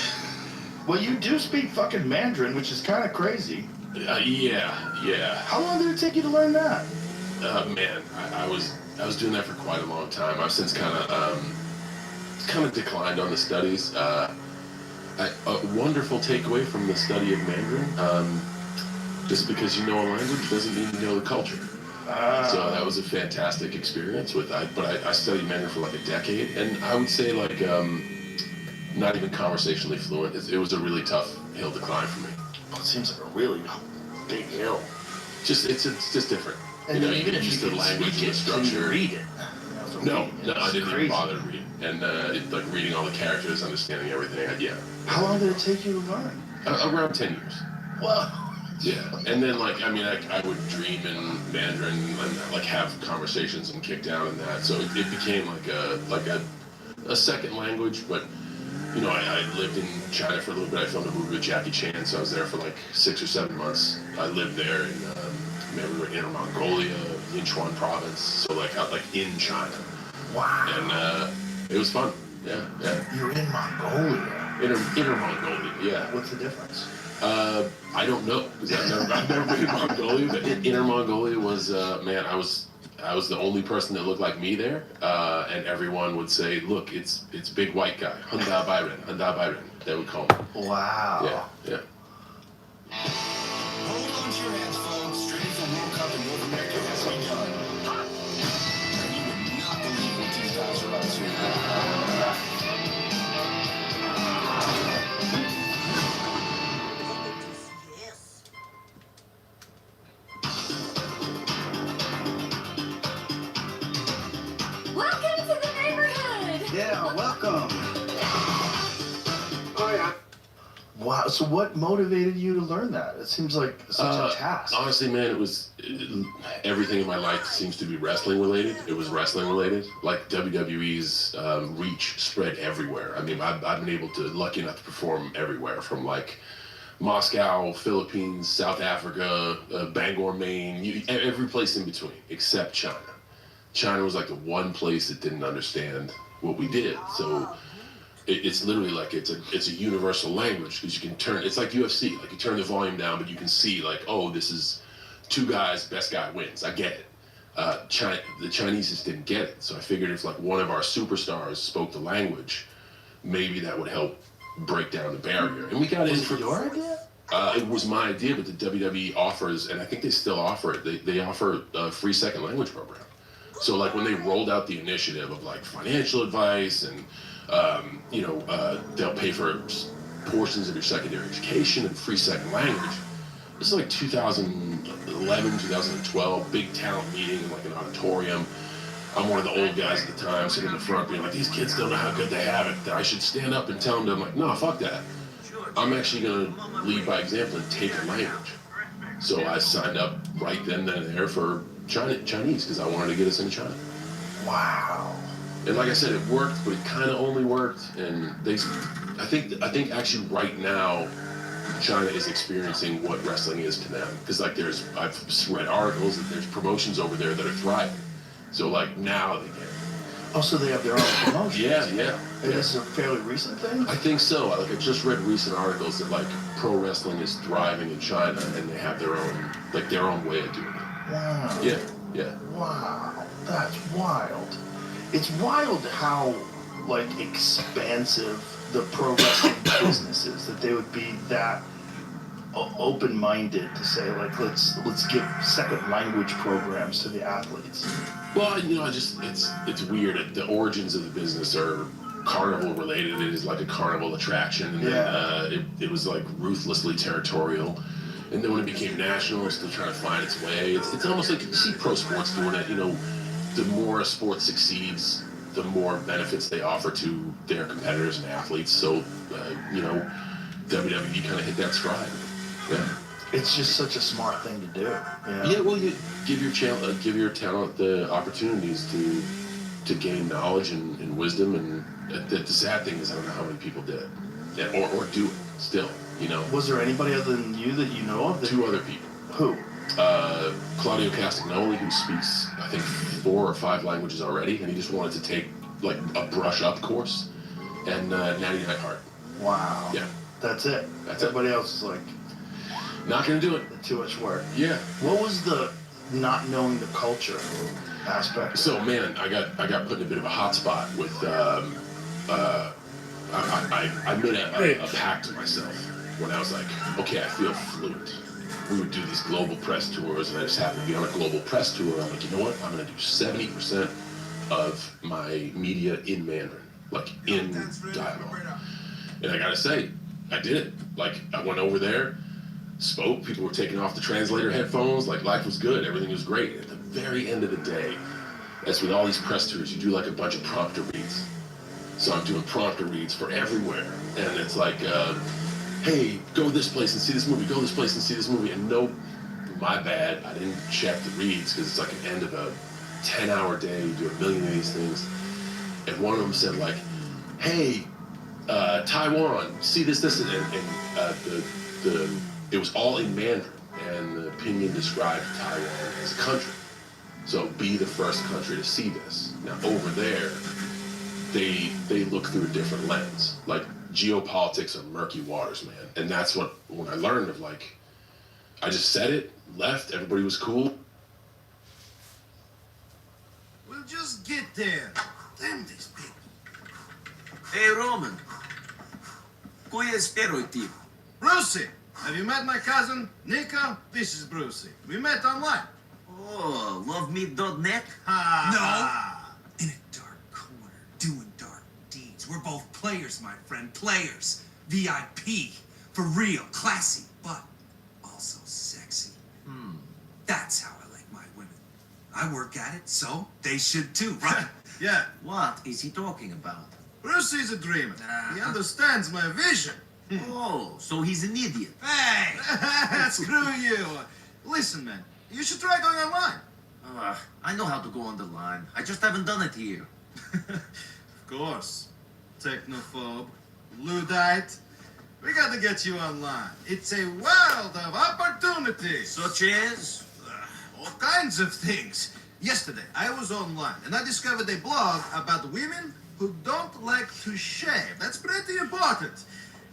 Well, you do speak fucking Mandarin, which is kind of crazy. Yeah. How long did it take you to learn that? Man, I was doing that for quite a long time. I've since kind of declined on the studies. A wonderful takeaway from the study of Mandarin. Just because you know a language doesn't mean you know the culture. So that was a fantastic experience but I studied Mandarin for like a decade, and I would say like not even conversationally fluent. It was a really tough hill to climb for me. Well, it seems like a really big hill. It's just different. And you know, then even if you use the can language speak and the it, structure. can you read it? No, I didn't even bother to read. And like reading all the characters, understanding everything. Yeah. How long did it take you to learn? Around 10 years. Well. Yeah, and then like I would dream in Mandarin and like have conversations and kick down in that. So it became like a second language. But you know, I lived in China for a little bit. I filmed a movie with Jackie Chan, so I was there for like 6 or 7 months. I lived there in we were in Inner Mongolia, Yinchuan province. So like in China. Wow. And it was fun. Yeah. You're in Mongolia. Inner Mongolia. Yeah. What's the difference? I don't know, because I've never been in Mongolia, but Inner Mongolia was, man, I was the only person that looked like me there, and everyone would say, look, it's big white guy, Hunda Byron, they would call me. Wow. Yeah. Hold on to your hats, folks. Streaming from World Cup in North America has begun. And you would not believe what these guys are up to. Welcome to the neighborhood! Yeah, welcome. Oh, yeah. Wow, so what motivated you to learn that? It seems like such a task. Honestly, man, everything in my life seems to be wrestling related. It was wrestling related. Like WWE's reach spread everywhere. I mean, I've been able to, lucky enough to perform everywhere from like Moscow, Philippines, South Africa, Bangor, Maine, every place in between, except China. China was like the one place that didn't understand what we did. So it's literally like it's a universal language, because you can turn, it's like UFC, like you turn the volume down, but you can see like, oh, this is two guys, best guy wins. I get it. The Chinese just didn't get it. So I figured if like one of our superstars spoke the language, maybe that would help break down the barrier. And we got in for your idea? It was my idea, but the WWE offers, and I think they still offer it. They offer a free second language program. So like when they rolled out the initiative of like financial advice and they'll pay for portions of your secondary education and free second language. This is like 2011, 2012, big talent meeting in like an auditorium. I'm one of the old guys at the time, sitting in the front being like, these kids don't know how good they have it. I should stand up and tell them. I'm like, no, fuck that. I'm actually going to lead by example and take a language. So I signed up right then and there for Chinese, because I wanted to get us into China. Wow. And like I said, it worked, but it kind of only worked. And I think actually right now, China is experiencing what wrestling is to them. Because like I've read articles that there's promotions over there that are thriving. So like now they get it. Oh, so they have their own promotions? Yeah. And this is a fairly recent thing? I think so. Like I just read recent articles that like pro wrestling is thriving in China, and they have their own way of doing it. Wow. Yeah. Wow, that's wild. It's wild how like expansive the pro wrestling business is, that they would be that open-minded to say like let's give second language programs to the athletes. Well, it's weird. The origins of the business are carnival related. It is like a carnival attraction, and then it was like ruthlessly territorial. And then when it became national, it's still trying to find its way. It's almost like you see pro sports doing it. You know, the more a sport succeeds, the more benefits they offer to their competitors and athletes. So, WWE kind of hit that stride. Yeah. It's just such a smart thing to do. Yeah. Well, you give your talent the opportunities to gain knowledge and wisdom. And the sad thing is, I don't know how many people did it, or do it still. You know. Was there anybody other than you that you know of? Two other people. Who? Claudio Castagnoli, who speaks, I think, 4 or 5 languages already, and he just wanted to take like a brush up course, and Natty Neidhart. Wow. Yeah. That's it. That's Everybody else is like, not gonna do it. Too much work. Yeah. What was the not knowing the culture aspect? So man, I got put in a bit of a hot spot with I made a pact to myself when I was like, okay, I feel fluent. We would do these global press tours, and I just happened to be on a global press tour. I'm like, you know what? I'm gonna do 70% of my media in Mandarin, like in dialogue. And I gotta say, I did it. Like, I went over there, spoke, people were taking off the translator headphones, like life was good, everything was great. At the very end of the day, as with all these press tours, you do like a bunch of prompter reads. So I'm doing prompter reads for everywhere. And it's like, hey, go this place and see this movie, go this place and see this movie. And no, my bad, I didn't check the reads because it's like an end of a 10-hour day, you do a million of these things. And one of them said like, hey, Taiwan, see this, and it was all in Mandarin, and the opinion described Taiwan as a country. So be the first country to see this. Now over there, they look through a different lens. Like geopolitics are murky waters, man. And that's when I learned of like, I just said it, left, everybody was cool. We'll just get there. Damn these people. Hey, Roman. Кое первый тип? Brucey, have you met my cousin, Nico? This is Brucey. We met online. Oh, loveme.net? No. In a dark corner, doing dark deeds. We're both players, my friend. Players. VIP. For real. Classy, but also sexy. That's how I like my women. I work at it, so they should too, right? Yeah. What is he talking about? Brucey's a dreamer. He understands my vision. Oh, so he's an idiot. Hey! Screw you. Listen, man. You should try going online. I know how to go on the line. I just haven't done it here. Of course. Technophobe. Luddite. We gotta get you online. It's a world of opportunities. Such as? All kinds of things. Yesterday, I was online, and I discovered a blog about women who don't like to shave. That's pretty important.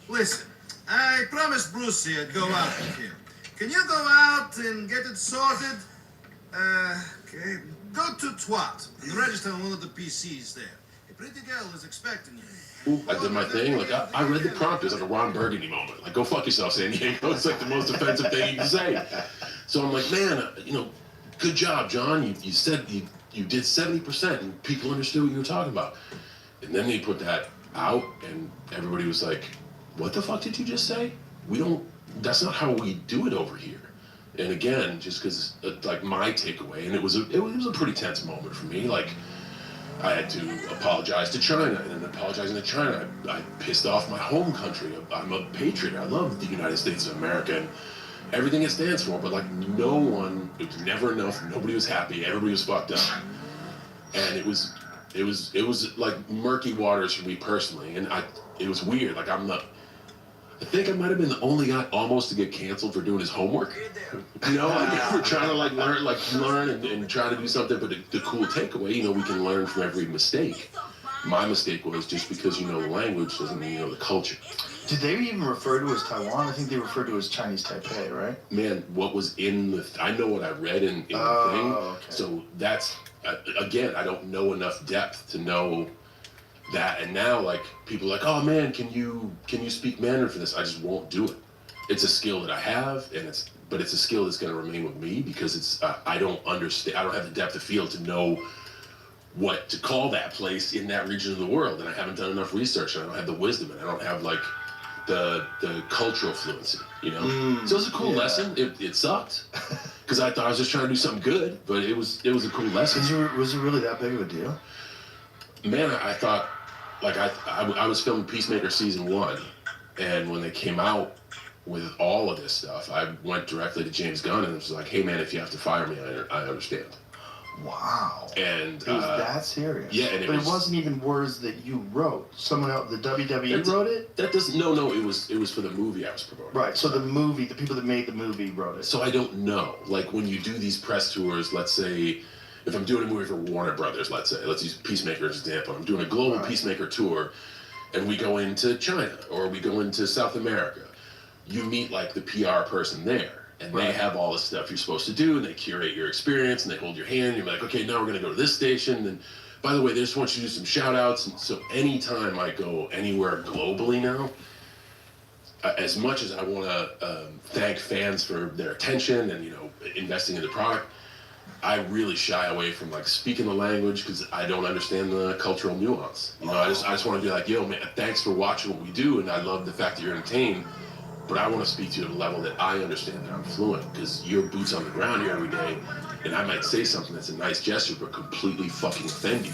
Listen, I promised Brucey I'd go out with him. Can you go out and get it sorted? Okay. Go to Twat and register on one of the PCs there. A pretty girl is expecting you. I did my thing. Like I read the prompt. It was like a Ron Burgundy moment. Like, go fuck yourself, San Diego. It's like the most offensive thing you can say. So I'm like, man, good job, John. You said you did 70%, and people understood what you were talking about. And then they put that out, and everybody was like, what the fuck did you just say? That's not how we do it over here. And again, just because like my takeaway, and it was a pretty tense moment for me. Like, I had to apologize to China, and in apologizing to China, I pissed off my home country. I'm a patriot. I love the United States of America and everything it stands for. But like, it was never enough. Nobody was happy. Everybody was fucked up. And it was like murky waters for me personally. And it was weird. Like, I think I might have been the only guy almost to get canceled for doing his homework. Like for trying to learn and try to do something. But the cool takeaway, we can learn from every mistake. My mistake was just because you know the language doesn't mean you know the culture. Did they even refer to as Taiwan? I think they referred to as Chinese Taipei, right? Man, what was in I know what I read in the thing. Okay. So that's, again, I don't know enough depth to know that. And now, like, people are like, oh man, can you speak Mandarin for this? I just won't do it. It's a skill that I have, but it's a skill that's going to remain with me because it's I don't understand. I don't have the depth of field to know what to call that place in that region of the world, and I haven't done enough research, and I don't have the wisdom, and I don't have like the cultural fluency, So it was a cool lesson. It sucked because I thought I was just trying to do something good, but it was a cool lesson. Was it really that big of a deal? Man, I thought, like, I was filming Peacemaker season 1, and when they came out with all of this stuff, I went directly to James Gunn and was like, hey man, if you have to fire me, I understand. Wow. And it was that serious. Yeah, and it wasn't even words that you wrote. Someone else, the WWE wrote it? That doesn't. No. It was for the movie I was promoting. Right. So the people that made the movie wrote it. So I don't know. Like when you do these press tours, let's say, if I'm doing a movie for Warner Brothers, let's use Peacemaker as an example. I'm doing a global Peacemaker tour. and we go into China or we go into South America, you meet like the PR person there, and they have all the stuff you're supposed to do, and they curate your experience, and they hold your hand. You're like, okay, now we're gonna go to this station, and by the way, they just want you to do some shout outs. And so anytime I go anywhere globally now, as much as I want to thank fans for their attention and, you know, investing in the product, I really shy away from like speaking the language because I don't understand the cultural nuance. You know, I just want to be like, yo, man, thanks for watching what we do, and I love the fact that you're entertained. But I want to speak to you at a level that I understand that I'm fluent, because you're boots on the ground here every day, and I might say something that's a nice gesture, but completely fucking offend you,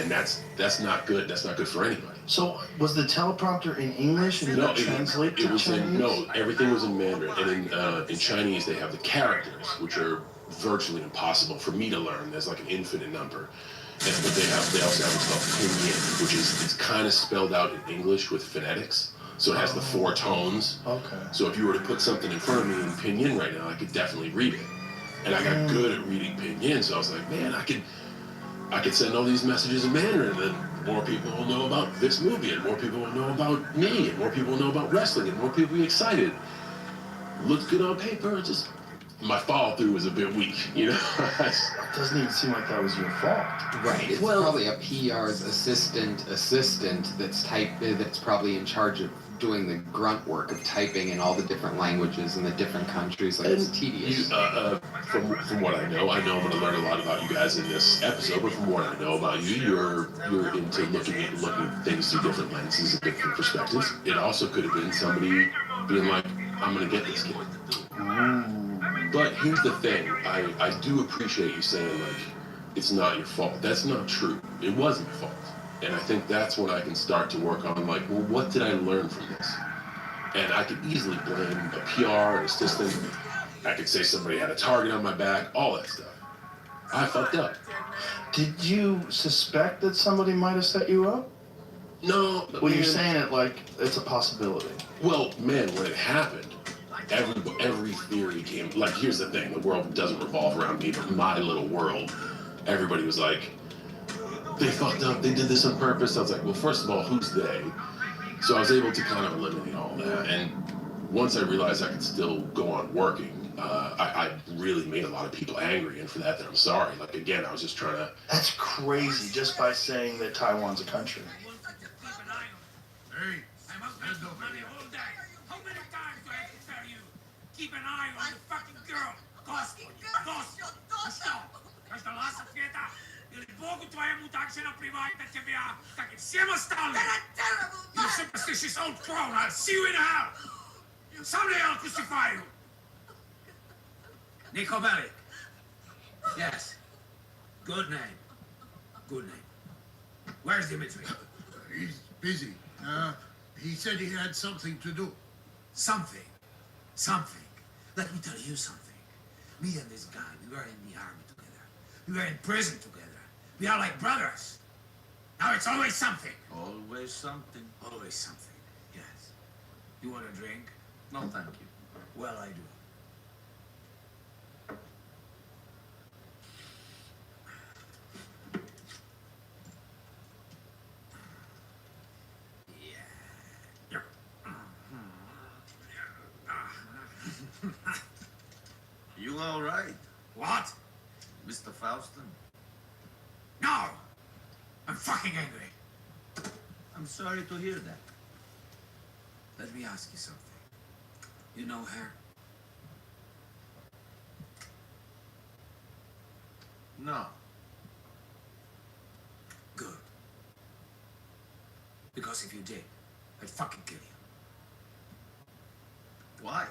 and that's not good. That's not good for anybody. So was the teleprompter in English and No, translate to Chinese? No, everything was in Mandarin, and in Chinese they have the characters, which are virtually impossible for me to learn. There's like an infinite number, but they also have what's called pinyin, which is it's kind of spelled out in English with phonetics. So it has the 4 tones. Okay. So if you were to put something in front of me in pinyin right now, I could definitely read it. And I got good at reading pinyin, so I was like, man, I could send all these messages in Mandarin, and then more people will know about this movie, and more people will know about me, and more people will know about wrestling, and more people will be excited. Looks good on paper, just my follow through was a bit weak, you know? It doesn't even seem like that was your fault. Right. It's probably a PR's assistant that's probably in charge of doing the grunt work of typing in all the different languages in the different countries. Like, it's tedious. From what I know I'm going to learn a lot about you guys in this episode, but from what I know about you, you're into looking at things through different lenses and different perspectives. It also could have been somebody being like, I'm going to get this kid. But here's the thing, I do appreciate you saying, like, it's not your fault. That's not true. It was my fault. And I think that's when I can start to work on, like, well, what did I learn from this? And I could easily blame a PR, an assistant. I could say somebody had a target on my back, all that stuff. I fucked up. Did you suspect that somebody might have set you up? No. Well, you're saying it like it's a possibility. Well, man, when it happened, every theory came. Like, here's the thing: the world doesn't revolve around me, but my little world. Everybody was like, they fucked up. They did this on purpose. I was like, well, first of all, who's they? So I was able to kind of eliminate all that. And once I realized I could still go on working, I really made a lot of people angry, and for that, I'm sorry. Like, again, I was just trying to. That's crazy. Just by saying that Taiwan's a country. Hey, there's no money all day. How many times do I have to tell you? Keep an eye on the fucking girl. Господи, что? Каждый раз ответа. Или Богу твоему так же наплевать на тебя, как и всем остальным. You're a superstitious old crone. I'll see you in hell. Someday I'll crucify you. Nico Bellic. Yes. Good name. Good name. Where's Dimitri? He's busy. He said he had something to do. Something. Let me tell you something. Me and this guy, we were in the army together. We were in prison together. We are like brothers. Now it's always something. Always something. Always something, yes. You want a drink? No, thank you. Well, I do. You all right? What? Mr. Faustin? No! I'm fucking angry. I'm sorry to hear that. Let me ask you something. You know her? No. Good. Because if you did, I'd fucking kill you. Why?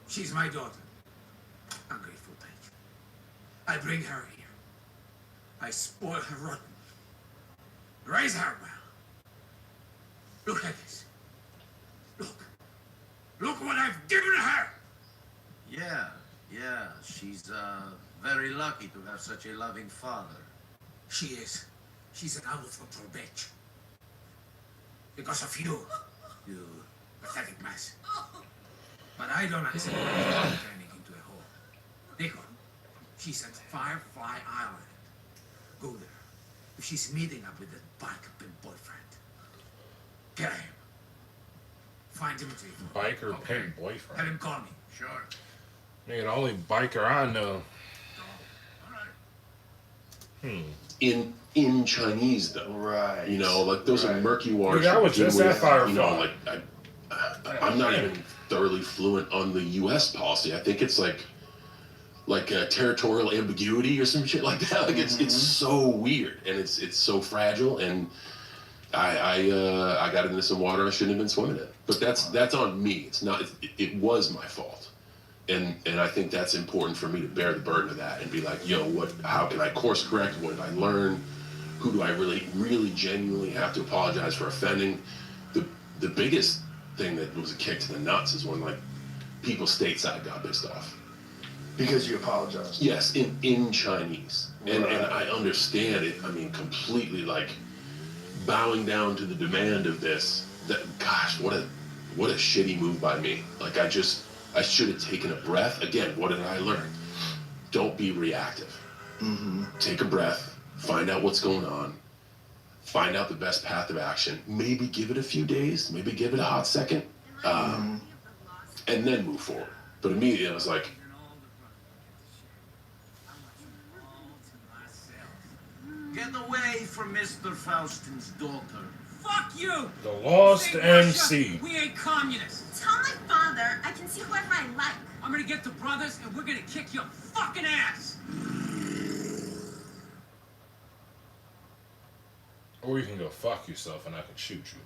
She's my daughter. Ungrateful bitch. I bring her here. I spoil her rotten. Raise her well. Look at this. Look what I've given her! Yeah. She's very lucky to have such a loving father. She is. She's an out-of-control bitch. Because of you. You pathetic mess. But I don't accept her turning into a whore. Nico, she's at Firefly Island. Go there. if she's meeting up with that biker pimp boyfriend. Get him. Find Dimitri. Biker pimp boyfriend. Have him call me. Sure. Nigga, the only biker I know. In Chinese though, right? You know, like those are murky waters. Dude, I was just at Firefly. You know, like I'm not even thoroughly fluent on the U.S. policy. I think it's like a territorial ambiguity or some shit like that. Like it's so weird and it's so fragile. And I got into some water I shouldn't have been swimming in. But that's on me. It's not. It was my fault. And I think that's important for me to bear the burden of that and be like, yo, how can I course correct? What did I learn? Who do I really, really genuinely have to apologize for offending? The biggest thing that was a kick to the nuts is when like people stateside got pissed off. Because you apologized. Yes, in Chinese. And I understand it, I mean, completely like bowing down to the demand of this. That gosh, what a shitty move by me. Like I should have taken a breath. Again, what did I learn? Don't be reactive. Take a breath, find out what's going on, find out the best path of action, maybe give it a few days, maybe give it a hot second, and then move forward. But immediately I was like, Get away from Mr. Faustin's daughter. Fuck you! The Lost Say MC. Russia, we ain't communists. Tell my father I can see whoever I like. I'm gonna get the brothers and we're gonna kick your fucking ass! Or you can go fuck yourself and I can shoot you.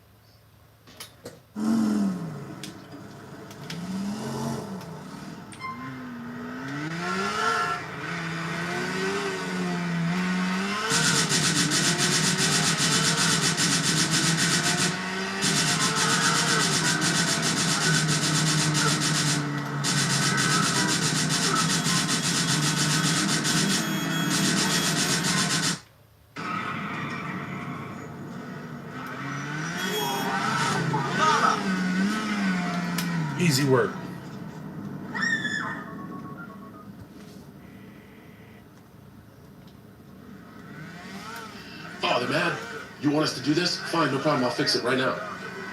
Easy work. oh, they're mad? You want us to do this? Fine, no problem, I'll fix it right now.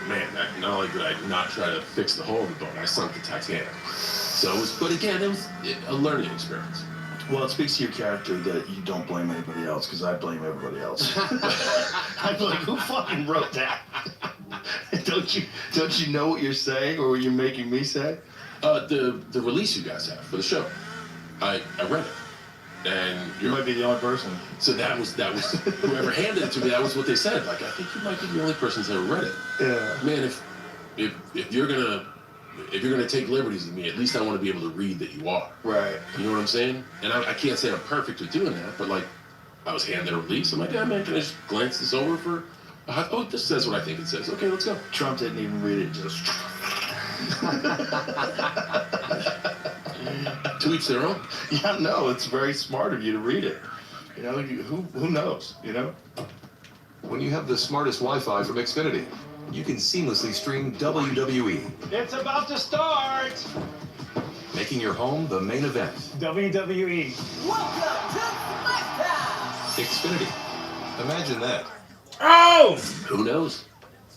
Man, not only did I not try to fix the hole in the boat, I sunk the Titanic. So but again, it was a learning experience. Well, it speaks to your character that you don't blame anybody else, because I blame everybody else. I'm like, who fucking wrote that? Don't you know what you're saying, or what you're making me say? The release you guys have for the show, I read it, and you might be the only person. So that was whoever handed it to me. That was what they said. Like, I think you might be the only person that's ever read it. Yeah. Man, if you're gonna take liberties with me, at least I want to be able to read that you are. Right. You know what I'm saying? And I can't say I'm perfect at doing that, but like, I was handed a release. I'm like, yeah, man, can I just glance this over for? Oh, this says what I think it says. Okay, let's go. Trump didn't even read it. Just. To each their own. Yeah, no, it's very smart of you to read it. You know, who knows? You know. When you have the smartest Wi-Fi from Xfinity, you can seamlessly stream WWE, It's about to start! making your home the main event. WWE. Welcome to SmackDown! Xfinity. Imagine that. Oh! Who knows?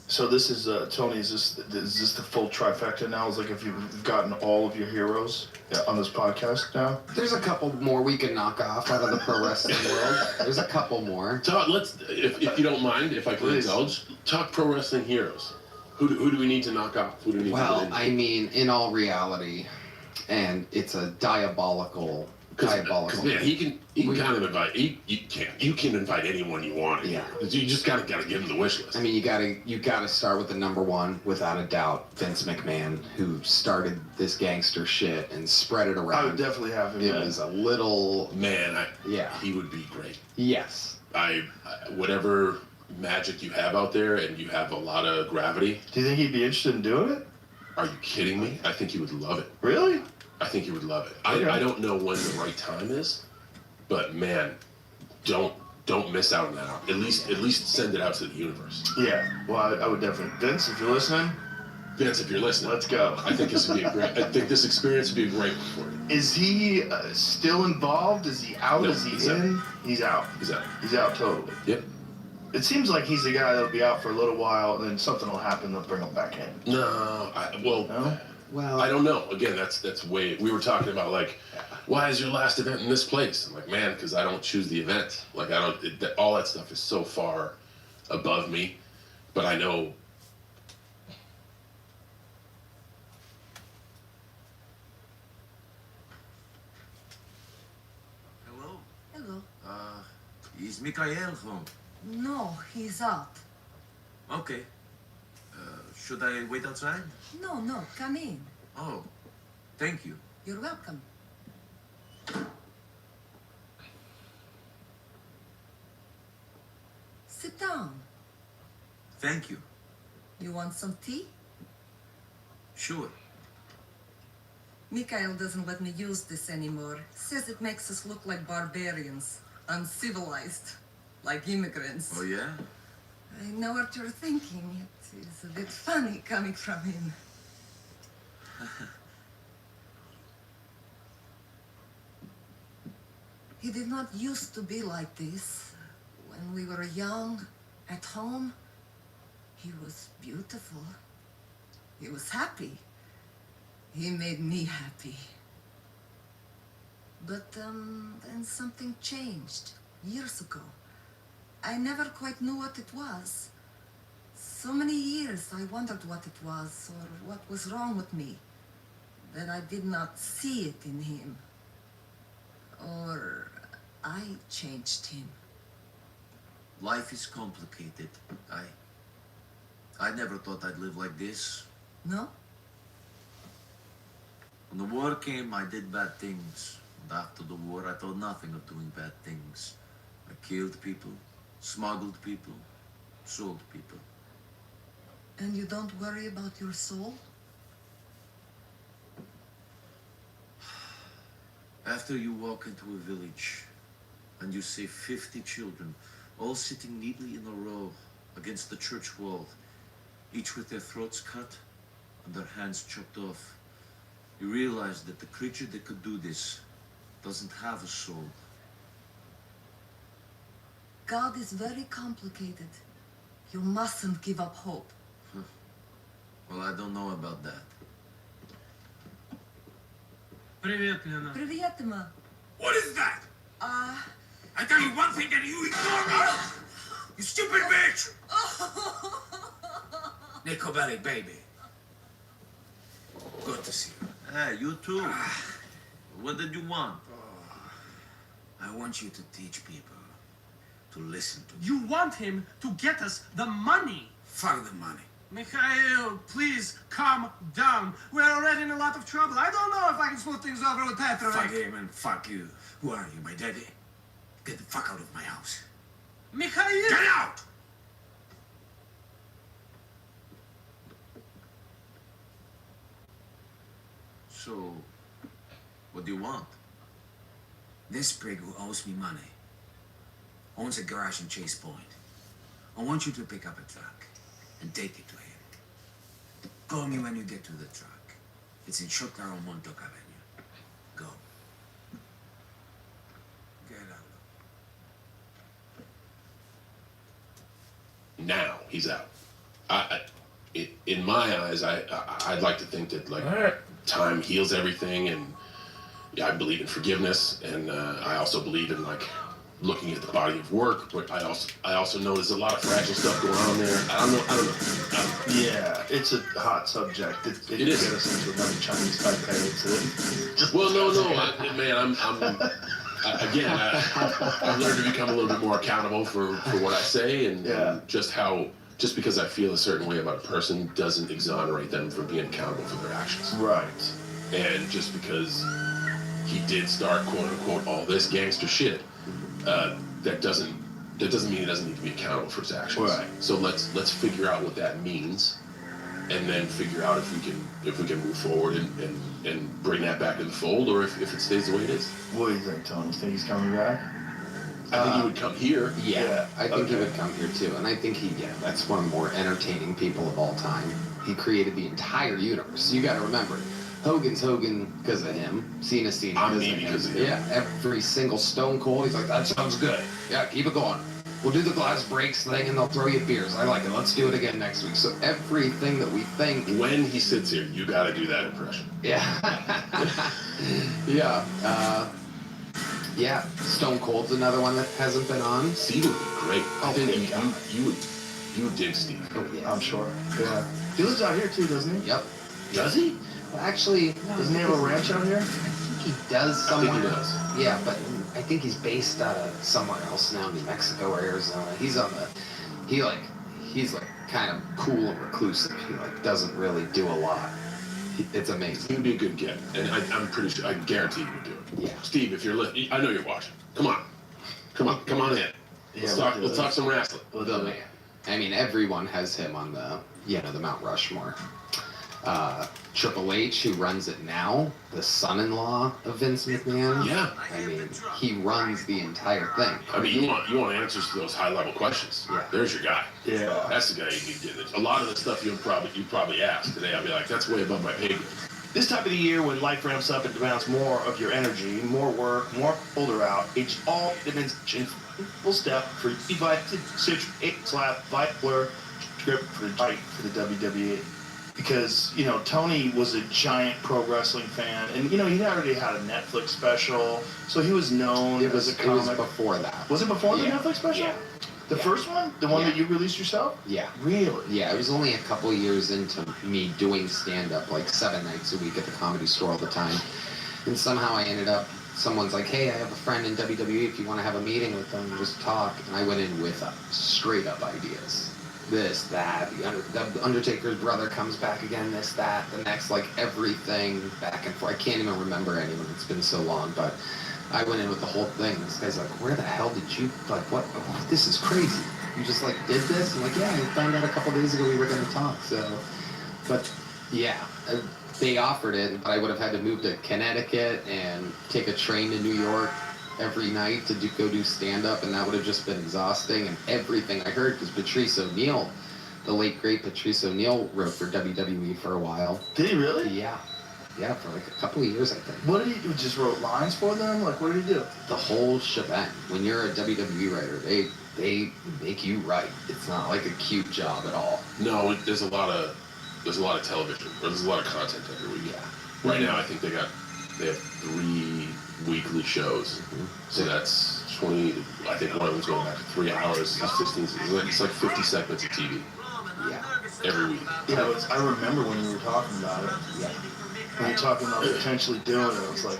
So this is Tony. Is this the full trifecta now? Is like if you've gotten all of your heroes on this podcast now? There's a couple more we can knock off out of the pro wrestling world. There's a couple more. Talk. Let's, if you don't mind, if I can indulge, talk pro wrestling heroes. Who do we need to knock off? Who do we need to Well, put in? I mean, in all reality, and it's a diabolical. Because man, he can kind of invite. You can invite anyone you want. Yeah. You just gotta give him the wish list. I mean, you gotta start with the number one, without a doubt, Vince McMahon, who started this gangster shit and spread it around. I would definitely have him. It was a little man. Yeah. He would be great. Yes. Whatever magic you have out there, and you have a lot of gravity. Do you think he'd be interested in doing it? Are you kidding me? I think he would love it. Really? I think he would love it. Okay. I don't know when the right time is, but man, don't miss out on that. At least send it out to the universe. Yeah. Well, I would definitely. Vince, if you're listening, Vince, if you're listening, let's go. I think this would be a great. I think this experience would be a great one for you. Is he still involved? Is he out? No, Is he he's in? out. He's out. He's out. He's out totally. Yep. It seems like he's the guy that'll be out for a little while, and then something will happen. They'll bring him back in. No, Well, I don't know. Again, that's way. We were talking about like, why is your last event in this place? I'm like, man, because I don't choose the event. Like I don't. All that stuff is so far above me. But I know. Hello? Hello. Is Mikhail home? No, he's out. Okay. Should I wait outside? No, no, come in. Oh, thank you. You're welcome. Sit down. Thank you. You want some tea? Sure. Mikhail doesn't let me use this anymore. Says it makes us look like barbarians, uncivilized, like immigrants. Oh, yeah? I know what you're thinking. It is a bit funny coming from him. He did not used to be like this. When we were young, at home, he was beautiful. He was happy. He made me happy. But then something changed years ago. I never quite knew what it was. So many years I wondered what it was or what was wrong with me, that I did not see it in him. Or I changed him. Life is complicated. I never thought I'd live like this. No? When the war came, I did bad things. And after the war, I thought nothing of doing bad things. I killed people, smuggled people, sold people. And you don't worry about your soul? After you walk into a village and you see 50 children all sitting neatly in a row against the church wall, each with their throats cut and their hands chopped off, you realize that the creature that could do this doesn't have a soul. God is very complicated. You mustn't give up hope. Well, I don't know about that. Привет, Лена. Привет, Emma. What is that? I tell you one thing and you ignore me! You stupid bitch! Nico Belly, baby. Good to see you. Hey, you too. What did you want? I want you to teach people to listen to me. You want him to get us the money. Fuck the money. Mikhail, please calm down. We're already in a lot of trouble. I don't know if I can smooth things over with Petrovic. Fuck him and fuck you. Who are you, my daddy? Get the fuck out of my house. Mikhail! Get out! So, what do you want? This prig who owes me money owns a garage in Chase Point. I want you to pick up a truck and take it to him. Call me when you get to the truck. It's in Shukar on Montauk Avenue. Go. Get out. Now he's out. In my eyes, I'd like to think that like time heals everything, and yeah, I believe in forgiveness, and I also believe in like looking at the body of work. But I also know there's a lot of fragile stuff going on there. I don't know. Yeah, it's a hot subject. It It is. Get us into another Chinese Taipei. It's Well, no, man. I've learned to become a little bit more accountable for what I say, and just because I feel a certain way about a person doesn't exonerate them from being accountable for their actions. Right. And just because he did start quote unquote all this gangster shit, that doesn't mean he doesn't need to be accountable for his actions. Right. So let's figure out what that means, and then figure out if we can move forward and bring that back in the fold, or if it stays the way it is. What do you think, Tony? You think he's coming back? I think he would come here. Yeah, I think he would come here too, and I think that's one of the more entertaining people of all time. He created the entire universe. You got to remember, Hogan's Hogan because of him. Cena's Cena because of him. Yeah, every single Stone Cold, he's like, that sounds good. Yeah, keep it going. We'll do the glass breaks thing and they'll throw you beers. I like it. Let's do it again next week. So everything that we think. When he sits here, you got to do that impression. Yeah. Yeah. Stone Cold's another one that hasn't been on. Steve would be great. I think you would dig Steve. Oh, yeah. I'm sure. Yeah. He lives out here too, doesn't he? Yep. Does he? Well, actually, doesn't he have a ranch out here? I think he does somewhere. I think he does. Yeah, but I think he's based out of somewhere else now, New Mexico or Arizona. He's kind of cool and reclusive. He doesn't really do a lot. It's amazing. He would be a good get, and I'm pretty sure, I guarantee you would do it. Yeah. Steve, if you're listening, I know you're watching. Come on in. Let's talk some wrestling. The man. I mean, everyone has him on the Mount Rushmore. Triple H, who runs it now, the son-in-law of Vince McMahon. Yeah. I mean, he runs the entire thing. I mean, you want answers to those high-level questions. Yeah. There's your guy. Yeah. That's the guy you need to get. A lot of the stuff you probably asked today, I'll be like, that's way above my pay grade. This time of the year when life ramps up and demands more of your energy, more work, more older out, it's all demands full step for Vital Citron 8 Slap Vitler script for the WWE. Because, Tony was a giant pro wrestling fan, and, he already had a Netflix special, so he was known as a comic. It was before that. Was it before the Netflix special? Yeah. The first one? The one that you released yourself? Yeah. Really? Yeah, it was only a couple years into me doing stand-up, 7 nights a week at the Comedy Store all the time. And somehow I ended up, someone's like, hey, I have a friend in WWE, if you want to have a meeting with them, just talk. And I went in with straight-up ideas. This, that, the Undertaker's brother comes back again, this, that, the next, everything back and forth. I can't even remember anyone, it's been so long, but I went in with the whole thing. This guy's like, where the hell did you, what, this is crazy. You just, did this? I'm like, yeah, I found out a couple days ago we were going to talk, so, but, yeah, they offered it, but I would have had to move to Connecticut and take a train to New York every night to go do stand-up, and that would have just been exhausting. And everything I heard, because Patrice O'Neal, the late great Patrice O'Neal, wrote for WWE for a while. Did he really? Yeah, for a couple of years, I think. What did he do? Just wrote lines for them? What did he do? The whole shebang. When you're a WWE writer, they make you write. It's not like a cute job at all. No, there's a lot of television, or there's a lot of content every week. Yeah. Right now, I think they have 3 weekly shows. So that's 20, I think one of them's going back to 3 hours, 16, it's like 50 segments of TV. Yeah. Every week. Yeah, I remember when you were talking about it. Yeah. When you were talking about potentially doing it, it was like...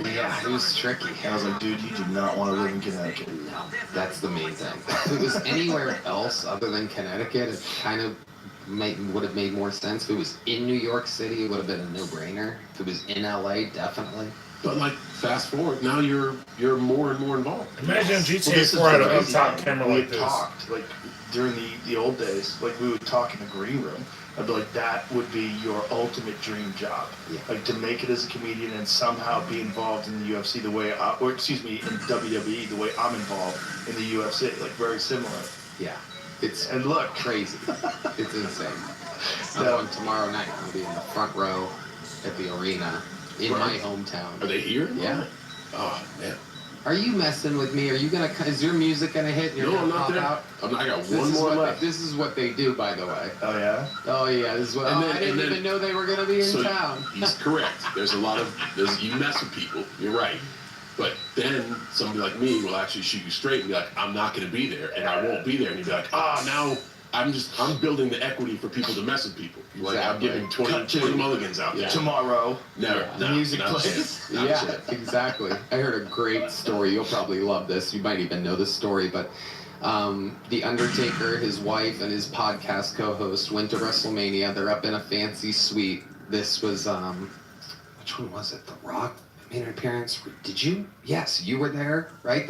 Yeah, it was tricky. And I was like, dude, you do not want to live in Connecticut. No, that's the main thing. If it was anywhere else other than Connecticut, it kind of would have made more sense. If it was in New York City, it would have been a no-brainer. If it was in LA, definitely. But fast forward, now you're more and more involved. Imagine GTA 4 had a up-top camera we like had this. talked, during the old days, we would talk in the green room. I'd be like, that would be your ultimate dream job. Yeah. To make it as a comedian and somehow be involved in the UFC the way, in WWE the way I'm involved in the UFC, very similar. Yeah. And look, crazy. It's insane. I'm going tomorrow night. I'll be in the front row at the arena in my hometown. Are they here? Yeah. Oh, man. Are you messing with me? Is your music gonna hit? And you're No, gonna I'm not pop there. out? I got one more left. This is what they do, by the way. Oh, yeah? Oh, yeah. This is what. I didn't even know they were gonna be in town. He's correct. There's a lot of you mess with people. You're right. But then somebody like me will actually shoot you straight and be like, I'm not going to be there, and I won't be there. And you'll be like, now I'm building the equity for people to mess with people. I'm giving 20 mulligans out there. Tomorrow, Never. the music plays. Yeah, exactly. I heard a great story. You'll probably love this. You might even know this story, but The Undertaker, his wife, and his podcast co-host went to WrestleMania. They're up in a fancy suite. This was, which one was it? The Rock made an appearance. Did you? Yes, you were there, right?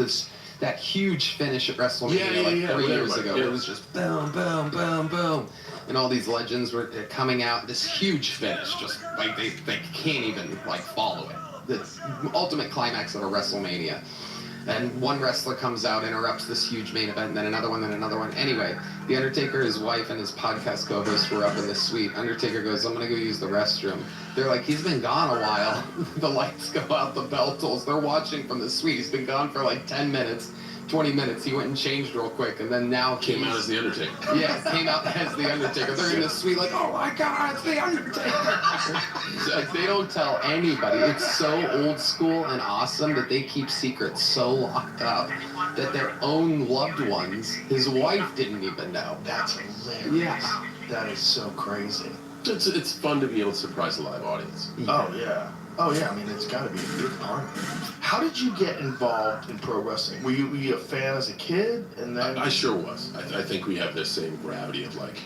That huge finish at WrestleMania 3 years ago. It was just boom, boom, boom, boom. And all these legends were coming out. This huge finish, just they can't even follow it. The ultimate climax of a WrestleMania. And one wrestler comes out, interrupts this huge main event, and then another one, then another one. Anyway, The Undertaker, his wife, and his podcast co-host were up in the suite. Undertaker goes, I'm going to go use the restroom. They're like, he's been gone a while. The lights go out, the bell tolls. They're watching from the suite. He's been gone for like 10 minutes. 20 minutes, he went and changed real quick, and then now came out as the Undertaker. Yeah, came out as the Undertaker. They're in the suite like, oh my God, it's the Undertaker. Like, they don't tell anybody. It's so old school and awesome that they keep secrets so locked up that their own loved ones, his wife, didn't even know. That's hilarious. Yeah. That is so crazy. It's fun to be able to surprise a live audience. Oh yeah. Oh yeah, I mean, it's got to be a big part of it. How did you get involved in pro wrestling? Were you a fan as a kid, and then? I sure was. I think we have the same gravity of like,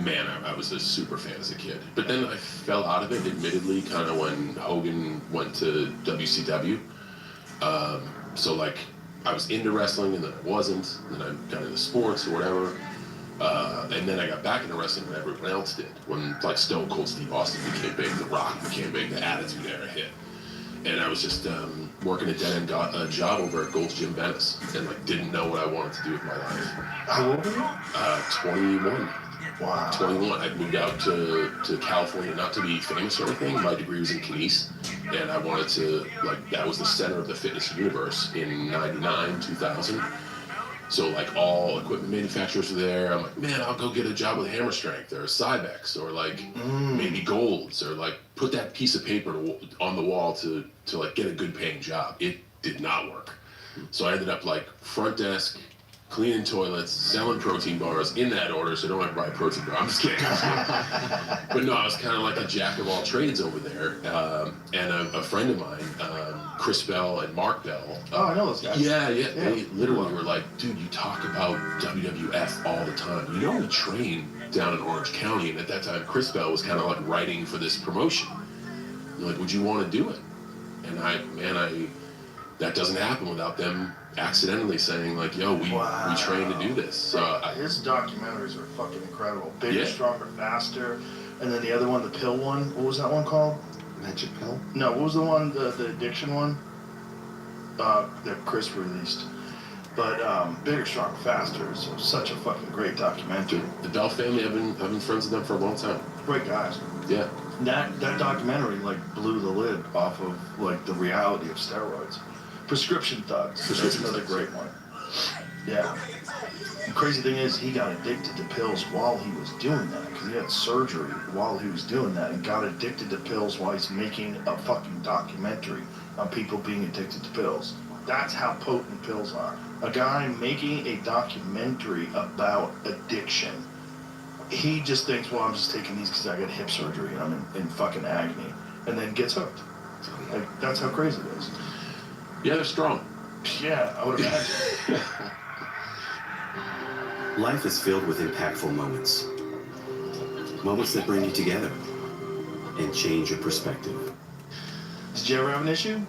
man, I was a super fan as a kid. But then I fell out of it, admittedly, kind of when Hogan went to WCW. So like, I was into wrestling, and then I wasn't. And then I got into sports or whatever. And then I got back into wrestling when everyone else did. When like Stone Cold Steve Austin became big, The Rock became big, the Attitude Era hit. And I was just working a dead-end job over at Gold's Gym Venice, and like didn't know what I wanted to do with my life. How old were you? 21. Wow. 21. I moved out to California, not to be famous or anything. My degree was in kines, and I wanted to, like, that was the center of the fitness universe in 99, 2000. So like all equipment manufacturers were there. I'm like, man, I'll go get a job with Hammer Strength or Cybex or like maybe Golds, or like put that piece of paper on the wall to like get a good paying job. It did not work. So I ended up like front desk, cleaning toilets, selling protein bars in that order. So don't ever buy a protein bar. I'm just kidding. But no, I was kind of like a jack of all trades over there. And a friend of mine, Chris Bell and Mark Bell. Oh, I know those guys. Yeah. They literally were like, dude, you talk about WWF all the time. You know, we train down in Orange County. And at that time, Chris Bell was kind of like writing for this promotion. They're like, would you want to do it? And that doesn't happen without them accidentally saying like, yo, we train to do this. So his documentaries are fucking incredible. Bigger, Yeah. Stronger, Faster. And then the other one, the pill one, what was that one called? Magic Pill? No, what was the one, the addiction one? That Chris released. But Bigger, Stronger, Faster is such a fucking great documentary. The Bell family, I've been friends with them for a long time. Great guys. Yeah. That documentary like blew the lid off of like the reality of steroids. Prescription Thugs. That's another great one. Yeah. The crazy thing is, he got addicted to pills while he was doing that, because he had surgery while he was doing that, and got addicted to pills while he's making a fucking documentary on people being addicted to pills. That's how potent pills are. A guy making a documentary about addiction. He just thinks, well, I'm just taking these because I got hip surgery and I'm in fucking agony, and then gets hooked. Like, that's how crazy it is. Yeah, they're strong. Yeah, I would imagine. Life is filled with impactful moments. Moments that bring you together and change your perspective. Did you ever have an issue?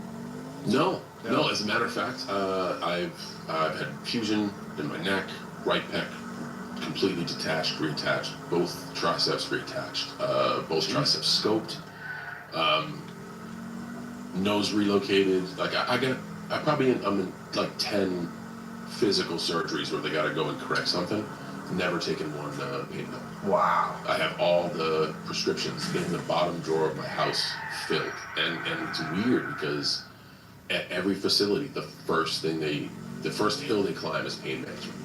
No. As a matter of fact, I've had fusion in my neck, right pec, completely detached, reattached, both triceps reattached, both triceps scoped, nose relocated. Like I'm in like 10 physical surgeries where they got to go and correct something. Never taken one pain pill. Wow. I have all the prescriptions in the bottom drawer of my house filled, and it's weird because at every facility, the first hill they climb is pain management.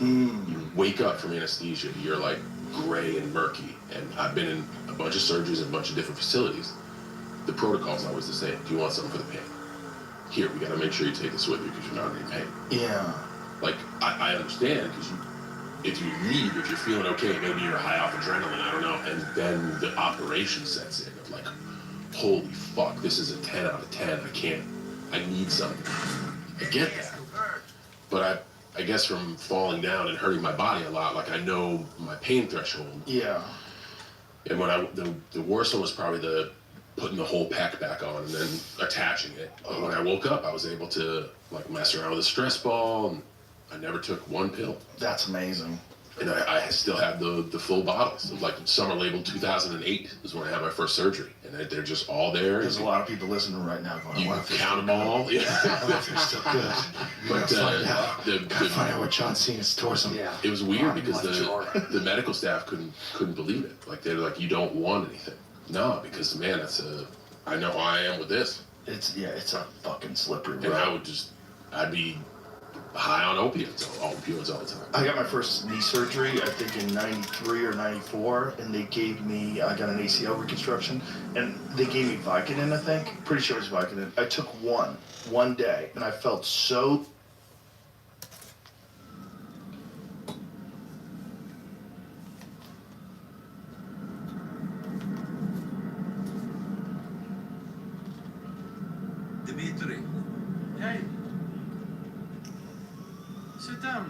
You wake up from anesthesia, you're like gray and murky. And I've been in a bunch of surgeries in a bunch of different facilities. The protocol's always the same. Do you want something for the pain? Here, we gotta make sure you take this with you because you're not in any pain. Yeah. Like, I understand, because if you're feeling okay, maybe you're high off adrenaline, I don't know, and then the operation sets in of like, holy fuck, this is a 10 out of 10, I need something. I get that. But I guess from falling down and hurting my body a lot, like I know my pain threshold. Yeah. And when the worst one was probably putting the whole pack back on and then attaching it. But when I woke up, I was able to like mess around with a stress ball, and I never took one pill. That's amazing. And I still have the full bottles. Like some are labeled 2008 is when I had my first surgery, and they're just all there. There's a lot of people listening right now going, You "What if they're count still them all. good? Yeah. What if they're still good?" But Gotta find out what John Cena's torso. Yeah. It was weird because the medical staff couldn't believe it. Like they're like, "You don't want anything." No, because man, I know how I am with this. It's a fucking slippery road. And I'd be high on opioids all the time. I got my first knee surgery, I think in 93 or 94, and they gave me, I got an ACL reconstruction, and they gave me Vicodin, I think. Pretty sure it was Vicodin. I took one day, and I felt so... Dimitri. Hey. Sit down.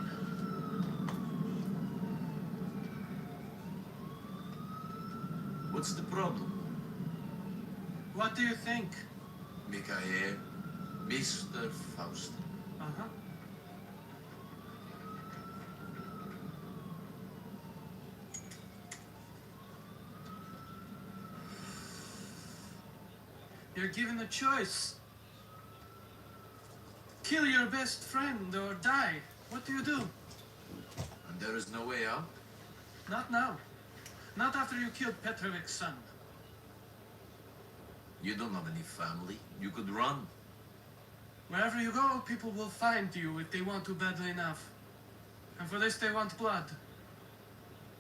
What's the problem? What do you think? Mikhail, Mr. Faust. Uh-huh. You're given a choice. Kill your best friend or die. What do you do? And there is no way out? Not now. Not after you killed Petrovic's son. You don't have any family. You could run. Wherever you go, people will find you if they want to badly enough. And for this, they want blood.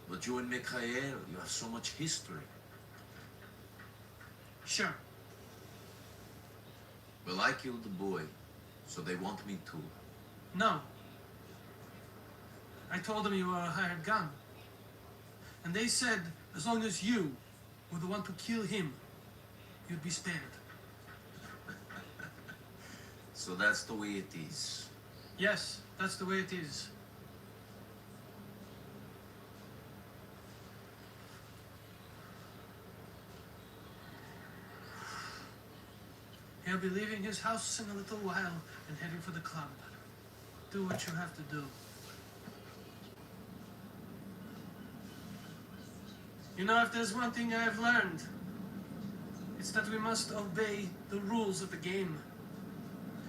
But you and Mikhail, you have so much history. Sure. Well, I killed the boy, so they want me to. No. I told them you were a hired gun. And they said, as long as you were the one to kill him, you'd be spared. So that's the way it is. Yes, that's the way it is. He'll be leaving his house in a little while and heading for the club. Do what you have to do. You know, if there's one thing I've learned, it's that we must obey the rules of the game.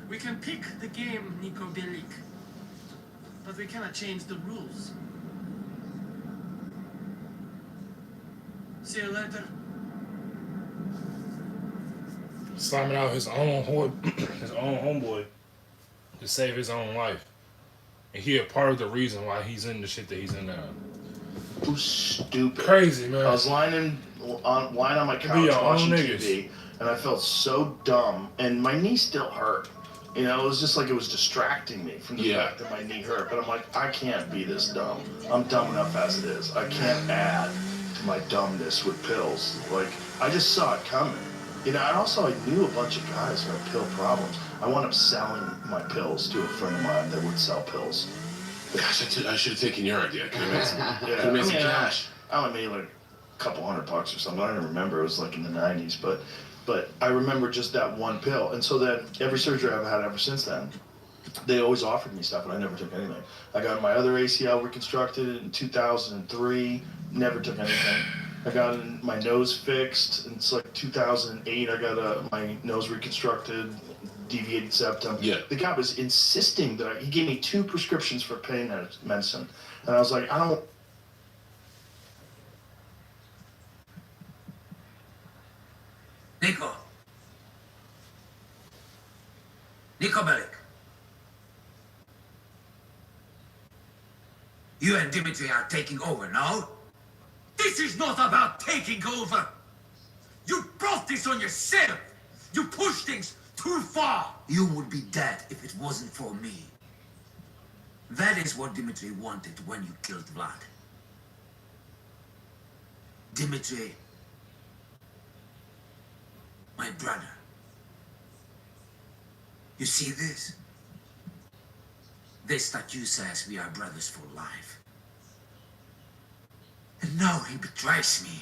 We can pick the game, Niko Bellic, but we cannot change the rules. See you later. Slamming out his own homeboy to save his own life. And he a part of the reason why he's in the shit that he's in now. It was stupid. Crazy, man. I was lying on my couch watching TV, and I felt so dumb, and my knee still hurt. You know, it was just like it was distracting me from the fact that my knee hurt. But I'm like, I can't be this dumb. I'm dumb enough as it is. I can't add to my dumbness with pills. Like, I just saw it coming. You know, and also I knew a bunch of guys who had pill problems. I wound up selling my pills to a friend of mine that would sell pills. Gosh, I should have taken your idea. I could have made some, Yeah, made some cash. I only made like a couple $100 or something. I don't even remember. It was like in the 90s. But I remember just that one pill. And so then every surgery I've had ever since then, they always offered me stuff, and I never took anything. I got my other ACL reconstructed in 2003. Never took anything. I got my nose fixed. It's like 2008. I got my nose reconstructed, deviated septum. Yeah. The guy was insisting that he gave me 2 prescriptions for pain medicine, and I was like, I don't. Niko Bellic. You and Dimitri are taking over now? This is not about taking over. You brought this on yourself. You pushed things too far. You would be dead if it wasn't for me. That is what Dimitri wanted when you killed Vlad. Dimitri, my brother. You see this? This statue says we are brothers for life. And now he betrays me.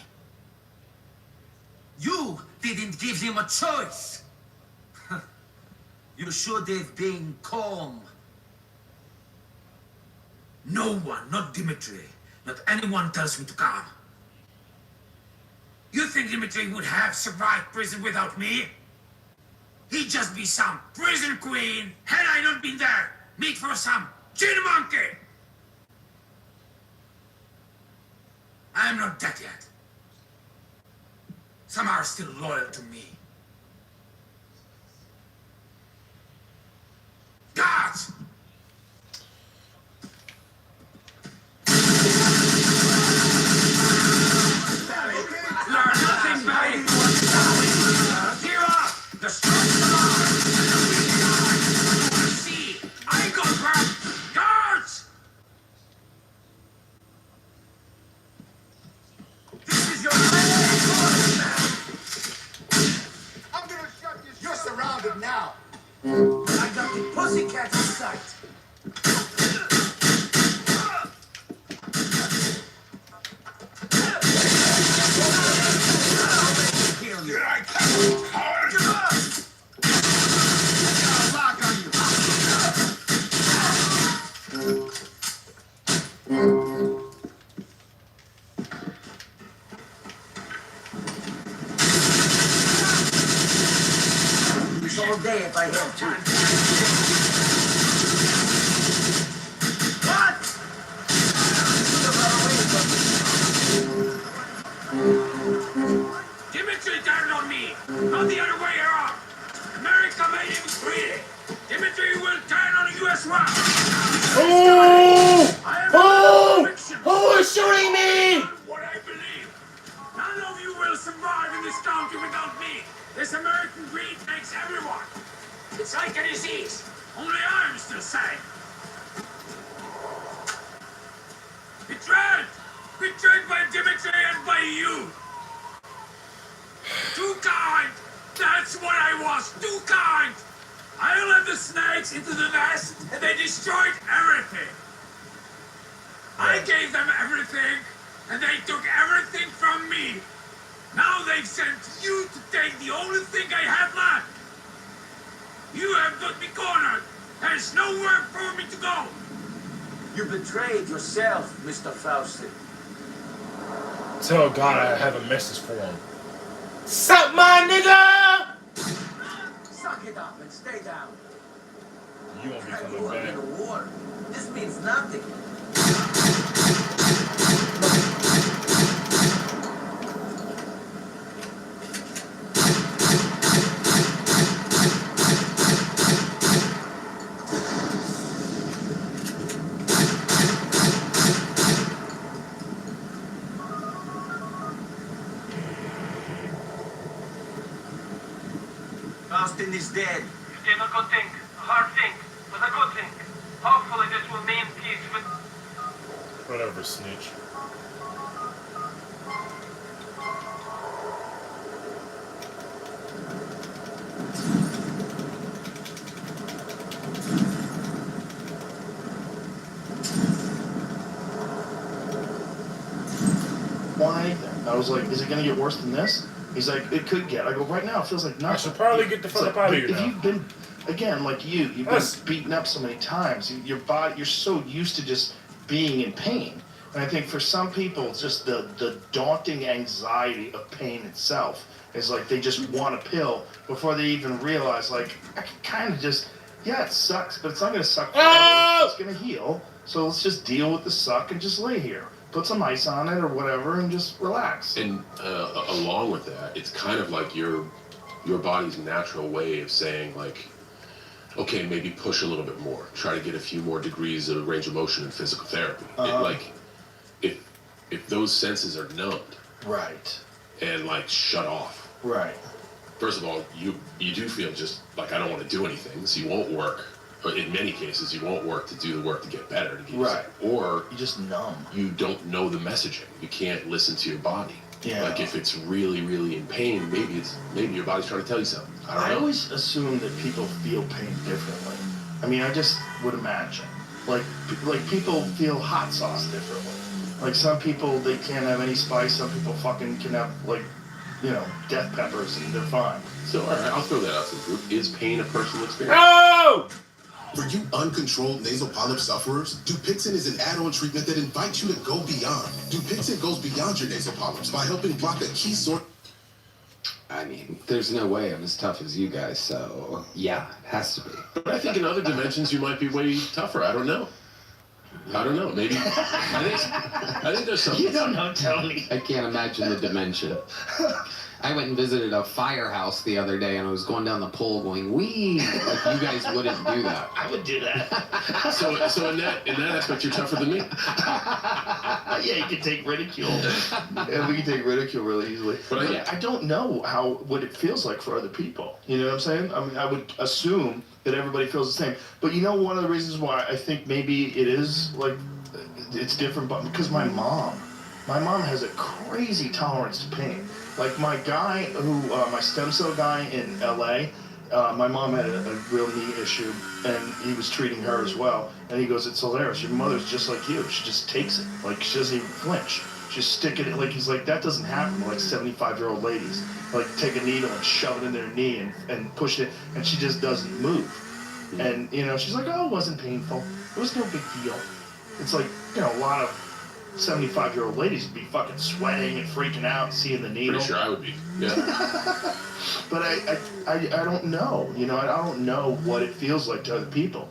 You didn't give him a choice. You should have been calm. No one, not Dimitri, Not anyone tells me to come. You think Dimitri would have survived prison without me? He'd just be some prison queen had I not been there. Meat for some chin monkey. I'm not dead yet. Some are still loyal to me. Gods! Learn nothing, Barry! Gear up! Destroy the line! See! I go back! Guards! This is your I'm gonna shut this. You're surrounded now. I got the pussycat in sight. Here I come, coward! Give up! I got a lock on you. It's all day if I have to. What? Dimitri turned on me, not the other way around. America made him greedy. Dimitri will turn on you as well. Who is shooting me? What I believe. None of you will survive in this country without me. This American greed makes everyone. It's like a disease. Only I'm still sane. Betrayed! Betrayed by Dimitri and by you! Too kind! That's what I was! Too kind! I let the snakes into the nest and they destroyed everything! I gave them everything and they took everything from me! Now they've sent you to take the only thing I have left! You have got me cornered! There's nowhere for me to go! You betrayed yourself, Mr. Fausti. Tell God I have a message for him. Suck my nigga! Suck it up and stay down. You won't be I coming grew up back. in a war. This means nothing. Austin is dead. Still a good thing, a hard thing, but a good thing. Hopefully this will mean peace with... Whatever, snitch. Why? I was like, is it gonna get worse than this? He's like, it could get. I go, right now it feels like nothing. I should probably get the fuck up out of here if now. you've been, again, like you've been beaten up so many times. Your body, you're so used to just being in pain. And I think for some people, it's just the daunting anxiety of pain itself is like they just want a pill before they even realize, like, I can kind of just, yeah, it sucks, but it's not going to suck forever. It's going to heal. So let's just deal with the suck and just lay here. Put some ice on it or whatever and just relax. And along with that, it's kind of like your body's natural way of saying, like, okay, maybe push a little bit more. Try to get a few more degrees of range of motion in physical therapy. If those senses are numbed, right, and like shut off, right. First of all, you do feel just like I don't want to do anything, so you won't work. But in many cases, you won't work to do the work to get better. To get right. Or you just numb. You don't know the messaging. You can't listen to your body. Yeah. Like if it's really, really in pain, maybe your body's trying to tell you something. I always assume that people feel pain differently. I mean, I just would imagine. Like people feel hot sauce differently. Like some people, they can't have any spice. Some people fucking can have, like, you know, death peppers and they're fine. So, all right, I'll throw that out to the group. Is pain a personal experience? No! For you uncontrolled nasal polyp sufferers, Dupixent is an add-on treatment that invites you to go beyond. Dupixent goes beyond your nasal polyps by helping block a key source. I mean, there's no way I'm as tough as you guys, so yeah, it has to be. But I think in other dimensions you might be way tougher. I don't know. Maybe. I think there's something. You don't know, Tony. I can't imagine the dimension. I went and visited a firehouse the other day, and I was going down the pole going, wee! Like, you guys wouldn't do that. I would do that. So in that aspect, you're tougher than me. Yeah, you can take ridicule. And we can take ridicule really easily. But I don't know what it feels like for other people. You know what I'm saying? I mean, I would assume that everybody feels the same. But you know, one of the reasons why I think maybe it is, like, it's different, but because my mom has a crazy tolerance to pain. Like my guy my stem cell guy in LA, my mom had a real knee issue, and he was treating her as well. And he goes, it's hilarious. Your mother's just like you. She just takes it. Like, she doesn't even flinch. Just stick it, like, he's like, that doesn't happen to, like, 75-year-old ladies. Like, take a needle and shove it in their knee and push it, and she just doesn't move. And, you know, she's like, oh, it wasn't painful. It was no big deal. It's like, you know, a lot of 75-year-old ladies would be fucking sweating and freaking out seeing the needle. Pretty sure I would be, yeah. But I don't know, you know, I don't know what it feels like to other people.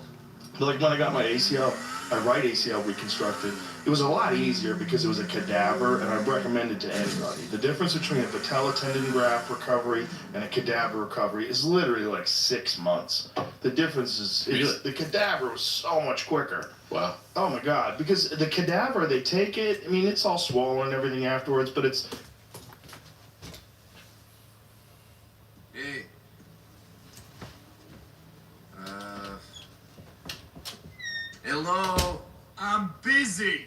But like when I got my ACL, my right ACL reconstructed, it was a lot easier because it was a cadaver, and I recommend it to anybody. The difference between a patella tendon graft recovery and a cadaver recovery is literally like 6 months. The difference is the cadaver was so much quicker. Wow. Oh my God, because the cadaver, they take it, I mean, it's all swollen and everything afterwards, but it's... Hey. Hello? I'm busy.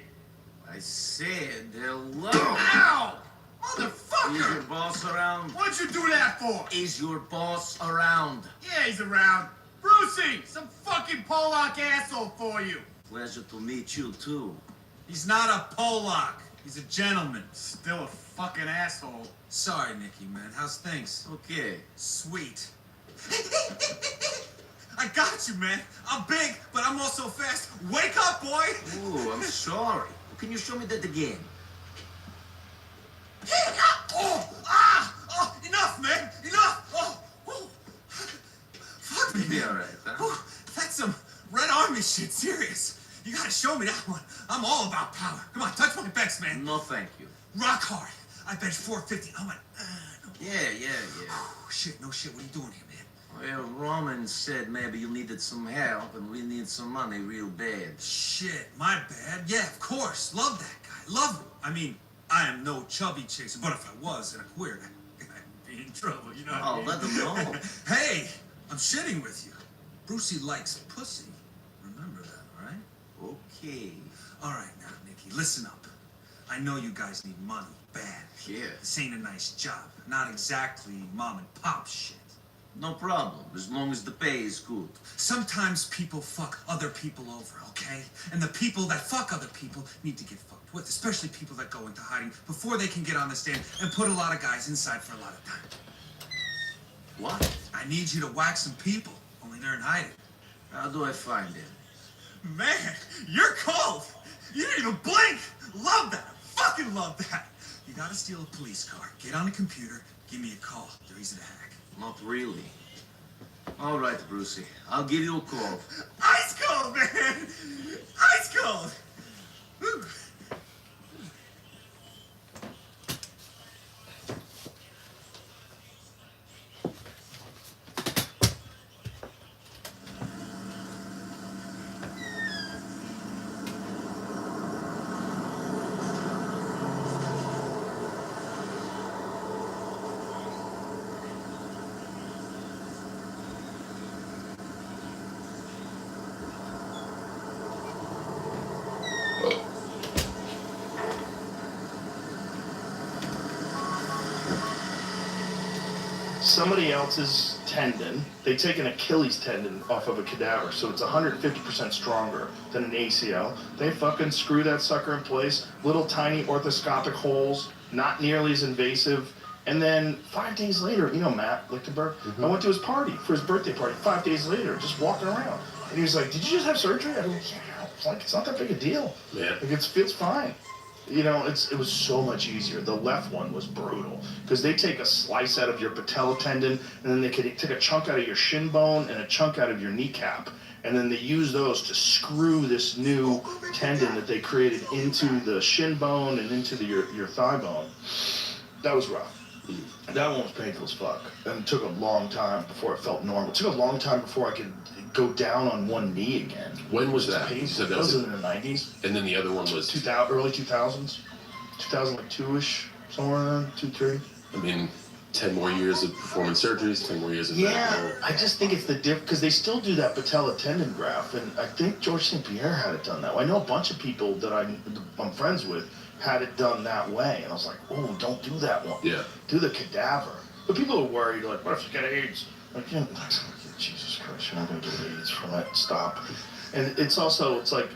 I said hello. Ow! Motherfucker! Is your boss around? What'd you do that for? Is your boss around? Yeah, he's around. Brucey, some fucking Polak asshole for you. Pleasure to meet you, too. He's not a Polak. He's a gentleman. Still a fucking asshole. Sorry, Nicky, man. How's things? Okay. Sweet. I got you, man. I'm big, but I'm also fast. Wake up, boy! Ooh, I'm sorry. Can you show me that again? Enough, man! Enough! Oh. Fuck me, Be all right, huh? That's some Red Army shit, serious. You gotta show me that one. I'm all about power. Come on, touch my pecs, man. No, thank you. Rock hard. I bench 450. I'm like, no. Yeah. Shit, no shit. What are you doing here, man? Well, Roman said maybe you needed some help, and we need some money real bad. Shit, my bad. Yeah, of course. Love that guy. Love him. I mean, I am no chubby chaser, but if I was and a queer, I'd be in trouble, you know what I mean? Let them know. Hey, I'm shitting with you. Brucey likes pussy. Remember that, all right? Okay. All right, now, Nicky, listen up. I know you guys need money, bad. Yeah. This ain't a nice job. Not exactly mom and pop shit. No problem, as long as the pay is good. Sometimes people fuck other people over, okay? And the people that fuck other people need to get fucked with, especially people that go into hiding before they can get on the stand and put a lot of guys inside for a lot of time. What? I need you to whack some people, only they're in hiding. How do I find them? Man, you're cold. You didn't even blink. Love that. I fucking love that. You gotta steal a police car, get on the computer, give me a call. They're easy to hack. Not really. All right, Brucey. I'll give you a call. Ice cold, man! Ice cold! Whew. Somebody else's tendon, they take an Achilles tendon off of a cadaver, so it's 150% stronger than an ACL. They fucking screw that sucker in place, little tiny orthoscopic holes, not nearly as invasive. And then 5 days later, you know Matt Lichtenberg, I went to his party, for his birthday party, 5 days later, just walking around. And he was like, did you just have surgery? I go, yeah. It's like, it's not that big a deal. Yeah. Like, it feels fine. You know, it was so much easier. The left one was brutal because they take a slice out of your patella tendon, and then they could take a chunk out of your shin bone and a chunk out of your kneecap, and then they use those to screw this new tendon that they created into the shin bone and into your thigh bone. That was rough. That one was painful as fuck, and it took a long time before it felt normal. It took a long time before I could go down on one knee again. When was that? You said that was in the 90s. And then the other one was 2000, early 2000s, 2002-ish, somewhere around 2-3. I mean, 10 more years of performance surgeries, 10 more years of medical. I just think it's the because they still do that patella tendon graft, and I think George St. Pierre had it done that way. I know a bunch of people that I'm friends with had it done that way, and I was like, oh, don't do that one. Yeah. Do the cadaver. But people are worried, like, what if you get AIDS? Like, yeah, Jesus Christ, you're not going to get AIDS from it. Stop. And it's also, it's like,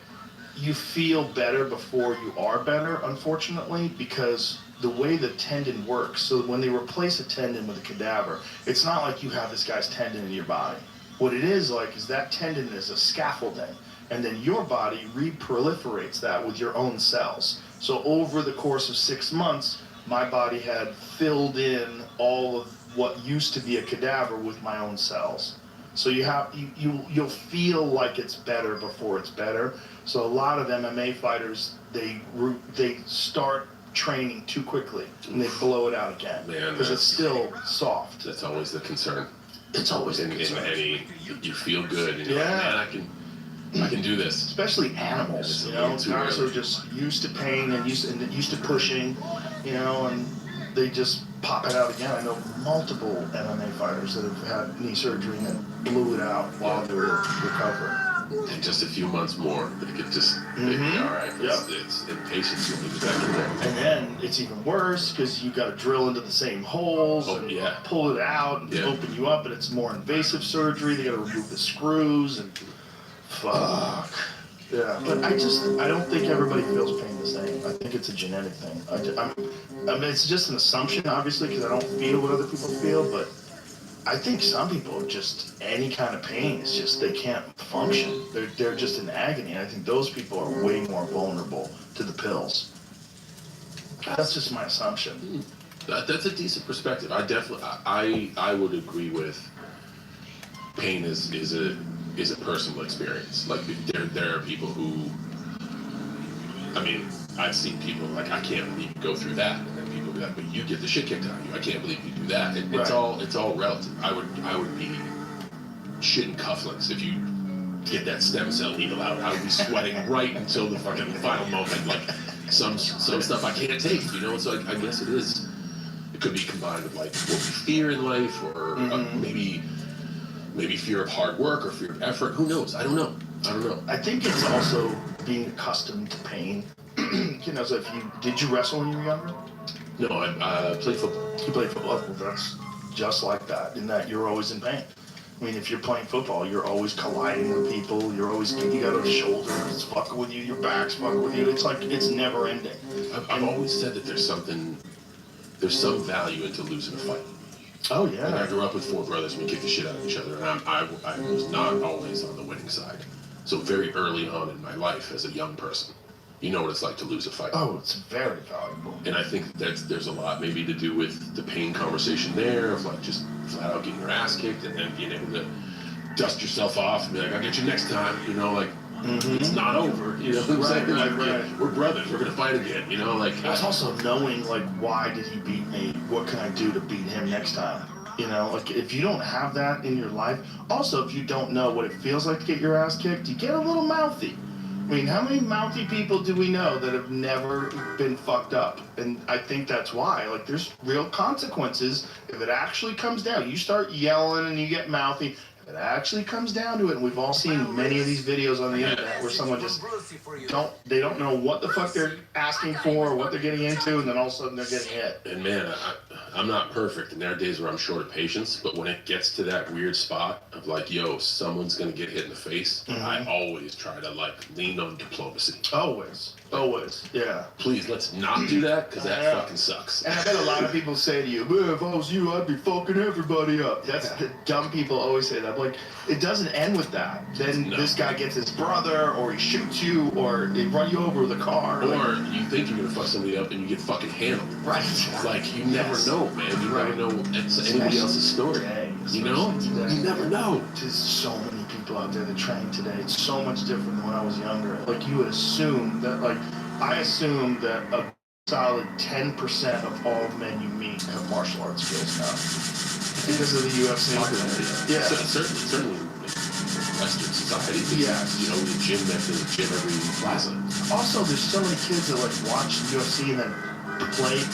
you feel better before you are better, unfortunately, because the way the tendon works, so when they replace a tendon with a cadaver, it's not like you have this guy's tendon in your body. What it is like is that tendon is a scaffolding, and then your body reproliferates that with your own cells. So over the course of 6 months, my body had filled in all of what used to be a cadaver with my own cells. So you'll feel like it's better before it's better. So a lot of MMA fighters, they start training too quickly and they blow it out again because it's still soft. That's always the concern. It's always in any. You feel good, and you're like, man, I can do this. Especially animals, you know, guys are just used to pain and used to pushing, you know, and they just pop it out again. I know multiple MMA fighters that have had knee surgery and blew it out while they were recovering. In just a few months more, they could just they'd be all right. It's impatience will be back in there. And then it's even worse because you got to drill into the same holes and pull it out and open you up, and it's more invasive surgery. They got to remove the screws and fuck. Yeah, but I don't think everybody feels pain the same. I think it's a genetic thing. I mean, it's just an assumption, obviously, because I don't feel what other people feel, but I think some people are just, any kind of pain, it's just they can't function. They're just in agony, and I think those people are way more vulnerable to the pills. That's just my assumption. That's a decent perspective. I definitely, I would agree with pain is a personal experience. Like there are people who, I mean, I've seen people like, I can't believe you go through that, and then people be like, but you get the shit kicked out of you. I can't believe you do that. It's all relative. I would be shitting cufflinks if you get that stem cell needle out. I would be sweating right until the fucking final moment. Like some stuff I can't take, you know. So I guess it is. It could be combined with like what we fear in life, or maybe fear of hard work or fear of effort. Who knows? I don't know. I think it's also being accustomed to pain. You know, so did you wrestle when you were younger? No, I played football. You played football. Well, that's just like that. In that you're always in pain. I mean, if you're playing football, you're always colliding with people. You got a shoulder that's fucking with you. Your back's fucking with you. It's like it's never ending. I've always said that there's some value into losing a fight. Oh yeah. Like I grew up with 4 brothers, and we kicked the shit out of each other, and I was not always on the winning side. So very early on in my life, as a young person, you know what it's like to lose a fight. Oh, it's very valuable. And I think there's a lot maybe to do with the pain conversation there, of like just flat out getting your ass kicked, and then being able to dust yourself off and be like, I'll get you next time, you know, like it's not over, you know what I'm saying? Like, we're brothers, we're gonna fight again, you know, like. It's also knowing, like, why did he beat me? What can I do to beat him next time? You know, like, if you don't have that in your life, also, if you don't know what it feels like to get your ass kicked, you get a little mouthy. I mean, how many mouthy people do we know that have never been fucked up? And I think that's why. Like, there's real consequences. If it actually comes down, you start yelling and you get mouthy. If it actually comes down to it, and we've all seen many of these videos on the internet where someone just don't know what the fuck they're asking for or what they're getting into, and then all of a sudden they're getting hit. And man, I'm not perfect, and there are days where I'm short of patience, but when it gets to that weird spot of like, yo, someone's gonna get hit in the face, I always try to like lean on diplomacy. Always. Always, yeah. Please, let's not do that, because that fucking sucks. And I bet a lot of people say to you, man, if I was you, I'd be fucking everybody up. That's the dumb people always say that. I'm like, it doesn't end with that. Then this guy gets his brother, or he shoots you, or they run you over with a car. Or you think you're gonna fuck somebody up and you get fucking handled. Right. Like, you never know, man. You never know it's anybody else's story. You know? You never know. There's so many people out there that train today. It's so much different than when I was younger. Like, you would assume that, like, I assume that a solid 10% of all men you meet have martial arts skills now. Because of the UFC. Yeah, certainly Western society. Yes. You know, the gym every plaza. Also, there's so many kids that, like, watch UFC and then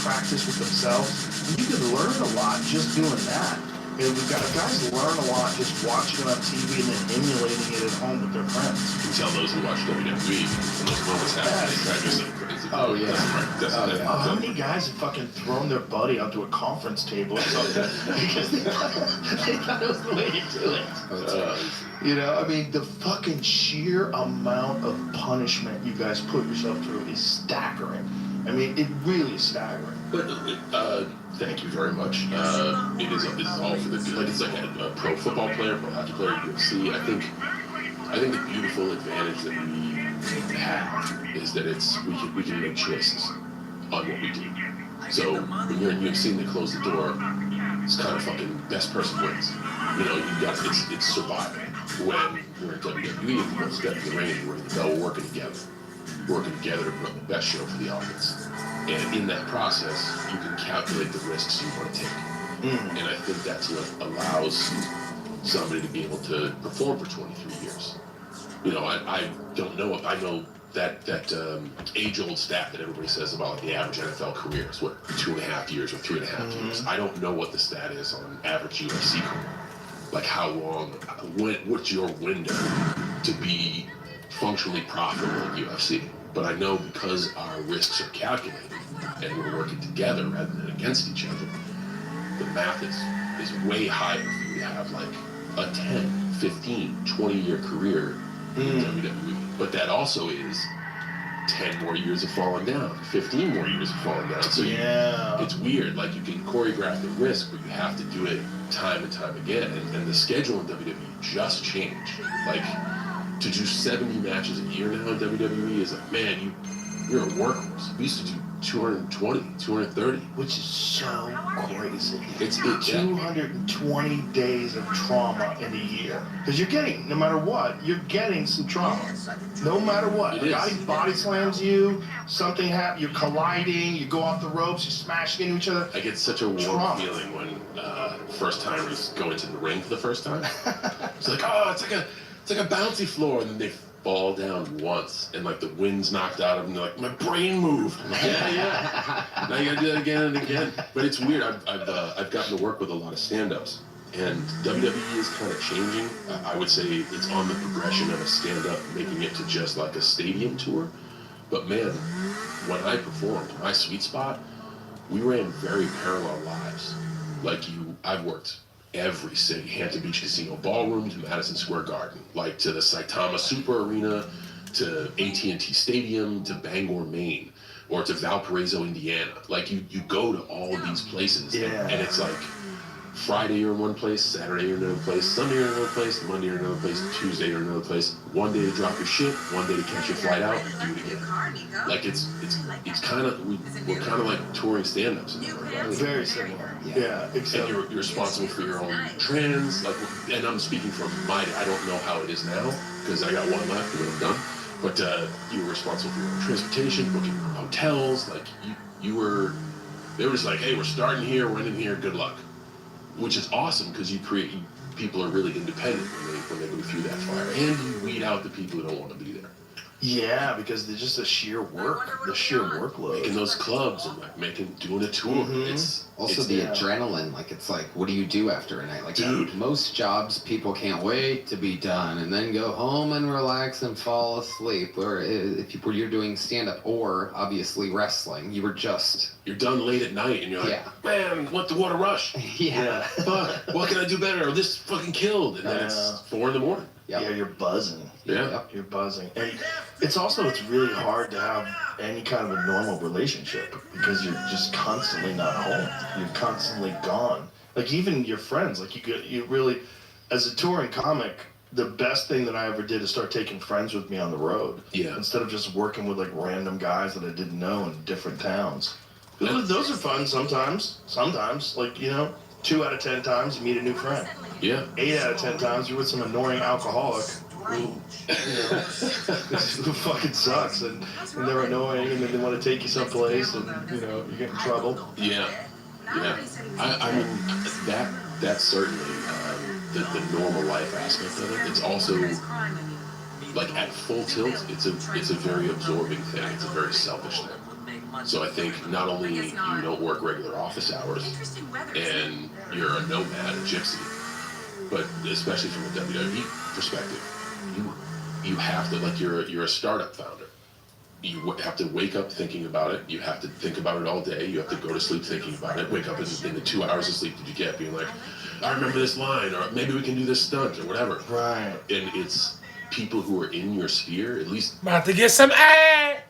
practice with themselves. And you can learn a lot just doing that. And we've got guys learn a lot just watching it on TV and then emulating it at home with their friends. You can tell those who watch WWE when those moments happen, they try to do something crazy. Oh, yeah. How That's many guys have fucking thrown their buddy onto a conference table or something because they thought it was the way to do it? You know, I mean, the fucking sheer amount of punishment you guys put yourself through is staggering. I mean, it really is staggering. But thank you very much. It is all for the good. Like, it's like a pro football player, pro hockey player, UFC. I think the beautiful advantage that we have is that we can make choices on what we do. So when you're in UFC and they close the door, it's kind of fucking best person wins. You know, it's survival. When we're in WWE, the most step in the ring, we're in the bell, we're working together to put on the best show for the audience. And in that process, you can calculate the risks you want to take. And I think that's what allows somebody to be able to perform for 23 years. You know, I don't know if I know that age-old stat that everybody says about, like, the average NFL career is what, 2.5 years or 3.5 years. I don't know what the stat is on average UFC career. Like, how long, what's your window to be functionally profitable in UFC? But I know because our risks are calculated and we're working together rather than against each other, the math is way higher for you to have like a 10, 15, 20-year career in WWE. But that also is 10 more years of falling down, 15 more years of falling down. So it's weird. Like, you can choreograph the risk, but you have to do it time and time again. And the schedule in WWE just changed. Like, to do 70 matches a year now in WWE is like, man, you're a workhorse. We used to do 220, 230. Which is so crazy. It's 220 days of trauma in a year. Because you're getting, no matter what, you're getting some trauma. No matter what. A guy body slams you, something happens, you're colliding, you go off the ropes, you're smashing into each other. I get such a warm feeling when first-timers go into the ring for the first time. It's like, oh, it's like a bouncy floor, and then they fall down once, and like the wind's knocked out of them. They're like, my brain moved. I'm like, yeah. Now you gotta do that again and again. But it's weird. I've gotten to work with a lot of stand-ups, and WWE is kind of changing. I would say it's on the progression of a stand-up, making it to just like a stadium tour. But man, when I performed, my sweet spot, we ran very parallel lives. Like I've worked every city, Hampton Beach Casino Ballroom to Madison Square Garden, like to the Saitama Super Arena, to AT&T Stadium, to Bangor, Maine, or to Valparaiso, Indiana. Like, you go to all of these places, and it's like Friday you're in one place, Saturday you're in another place, Sunday you're in another place, Monday you're in another place, Tuesday you're in another place. One day to drop your shit, one day to catch your flight out, and do it again. Like, it's kind of, we're kind of like touring stand-ups. Very similar. Yeah, except and you're responsible for your own trans, like, and I'm speaking from I don't know how it is now, because I got one left when I'm done, but you were responsible for your own transportation, booking hotels, like, they were just like, hey, we're starting here, we're ending here, good luck. Which is awesome, because people are really independent when they go through that fire, and you weed out the people who don't want to be there. Yeah, because they're just the sheer workload. Making those clubs and like doing a tour. It's the adrenaline. Like, it's like, what do you do after a night? Like, dude, most jobs, people can't wait to be done and then go home and relax and fall asleep. Or if you're doing stand-up or obviously wrestling, you're done late at night and you're like, man, what the water rush? Yeah. Fuck, what can I do better? Or this fucking killed. And then it's 4 a.m. Yep. Yeah, you're buzzing. Yeah. You're buzzing. And it's really hard to have any kind of a normal relationship because you're just constantly not home. You're constantly gone. Like even your friends, like you really, as a touring comic, the best thing that I ever did is start taking friends with me on the road. Yeah. Instead of just working with like random guys that I didn't know in different towns. Those are fun sometimes. Sometimes, like, 2 out of 10 times you meet a new friend. Yeah. 8 out of 10 times you're with some annoying alcoholic who fucking sucks and they're annoying and then they want to take you someplace and you get in trouble. Yeah. I mean that's certainly the normal life aspect of it. It's also like at full tilt. It's a very absorbing thing. It's a very selfish thing. So I think not only you don't work regular office hours and you're a nomad, a gypsy, but especially from a WWE perspective, you have to, like, you're a startup founder. You have to wake up thinking about it. You have to think about it all day. You have to go to sleep thinking about it. Wake up in the 2 hours of sleep that you get, being like, I remember this line, or maybe we can do this stunt, or whatever. Right. And it's people who are in your sphere, at least. About to get some ass.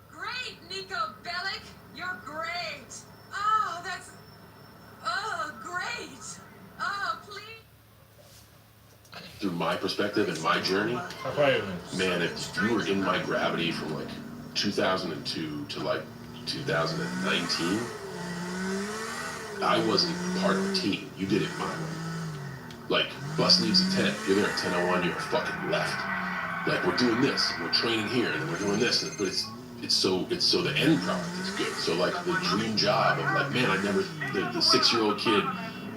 Great, Nico Bellic! You're great! Oh, that's... Oh, great! Oh, please... Through my perspective and my journey, man, if you were in my gravity from like 2002 to like 2019, I wasn't part of a team. You did it my way. Like, bus leaves at 10. You're there at 10:01. You're fucking left. Like, we're doing this. We're training here, and then we're doing this. But it's so the end product is good. So like the dream job of like, man, I never the 6-year-old kid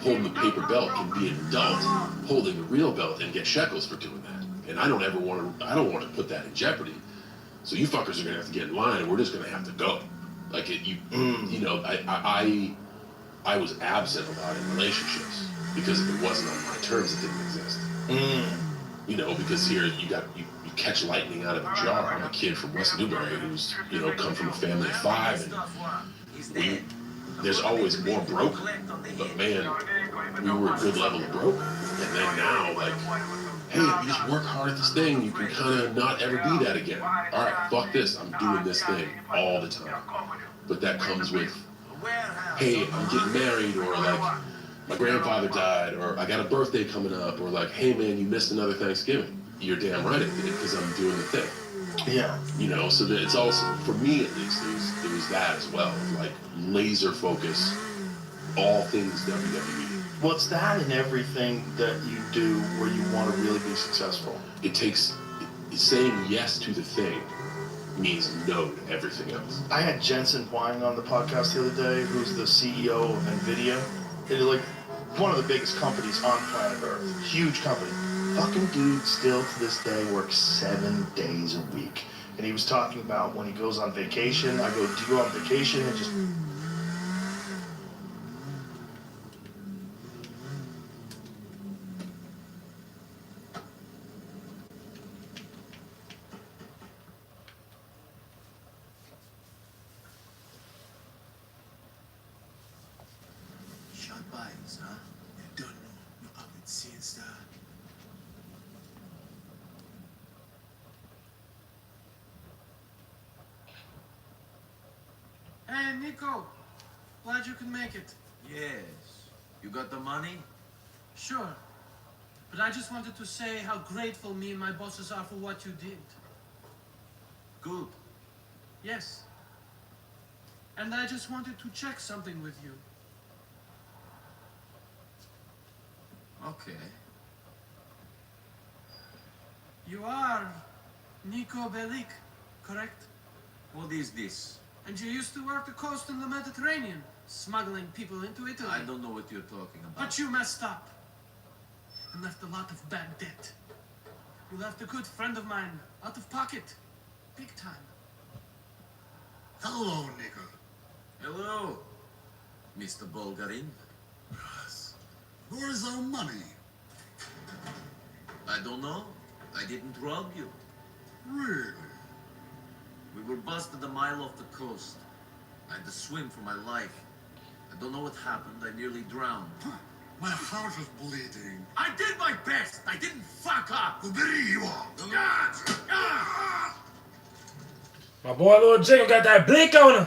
holding the paper belt can be an adult holding the real belt and get shekels for doing that. And I don't want to put that in jeopardy. So you fuckers are gonna have to get in line, and we're just gonna have to go. Like I was absent a lot in relationships because if it wasn't on my terms, it didn't exist. Because here you catch lightning out of a jar. I'm a kid from West Newbury who's come from a family of 5, and there's always more broke. But man, we were a good level of broke. And then now, like, hey, if you just work hard at this thing, you can kind of not ever be that again. All right, fuck this. I'm doing this thing all the time. But that comes with, hey, I'm getting married, or like my grandfather died, or I got a birthday coming up, or like, hey man, you missed another Thanksgiving. You're damn right I did, because I'm doing the thing. Yeah. So that it's also, for me at least, it was that as well. Like laser focus, all things WWE. Well, it's that in everything that you do where you want to really be successful. It takes saying yes to the thing means no to everything else. I had Jensen Huang on the podcast the other day, who's the CEO of NVIDIA. It's like one of the biggest companies on planet Earth. Huge company. Fucking dude still to this day works 7 days a week. And he was talking about when he goes on vacation. I go, do you go on vacation and just... Shot bites, huh? You don't know. No habit since that. Hey, Nico. Glad you could make it. Yes. You got the money? Sure. But I just wanted to say how grateful me and my bosses are for what you did. Good. Yes. And I just wanted to check something with you. Okay. You are Nico Bellic, correct? What is this? And you used to work the coast in the Mediterranean, smuggling people into Italy. I don't know what you're talking about. But you messed up. And left a lot of bad debt. You left a good friend of mine out of pocket. Big time. Hello, Nico. Hello, Mr. Bulgarin. Yes. Where is our money? I don't know. I didn't rob you. Really? We were busted a mile off the coast. I had to swim for my life. I don't know what happened. I nearly drowned. My heart is bleeding. I did my best. I didn't fuck up. My boy Lil Jacob got that blink on him.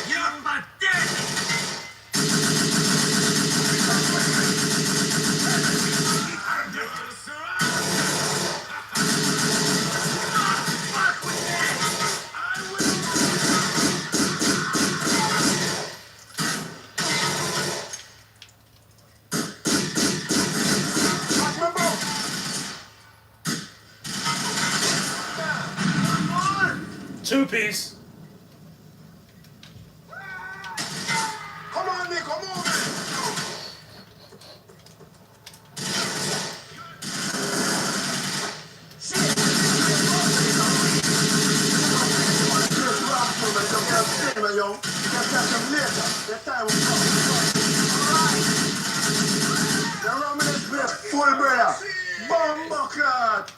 You're my dead. Two-piece. Come on, Nick, come on. Full brother. Bomb bucket.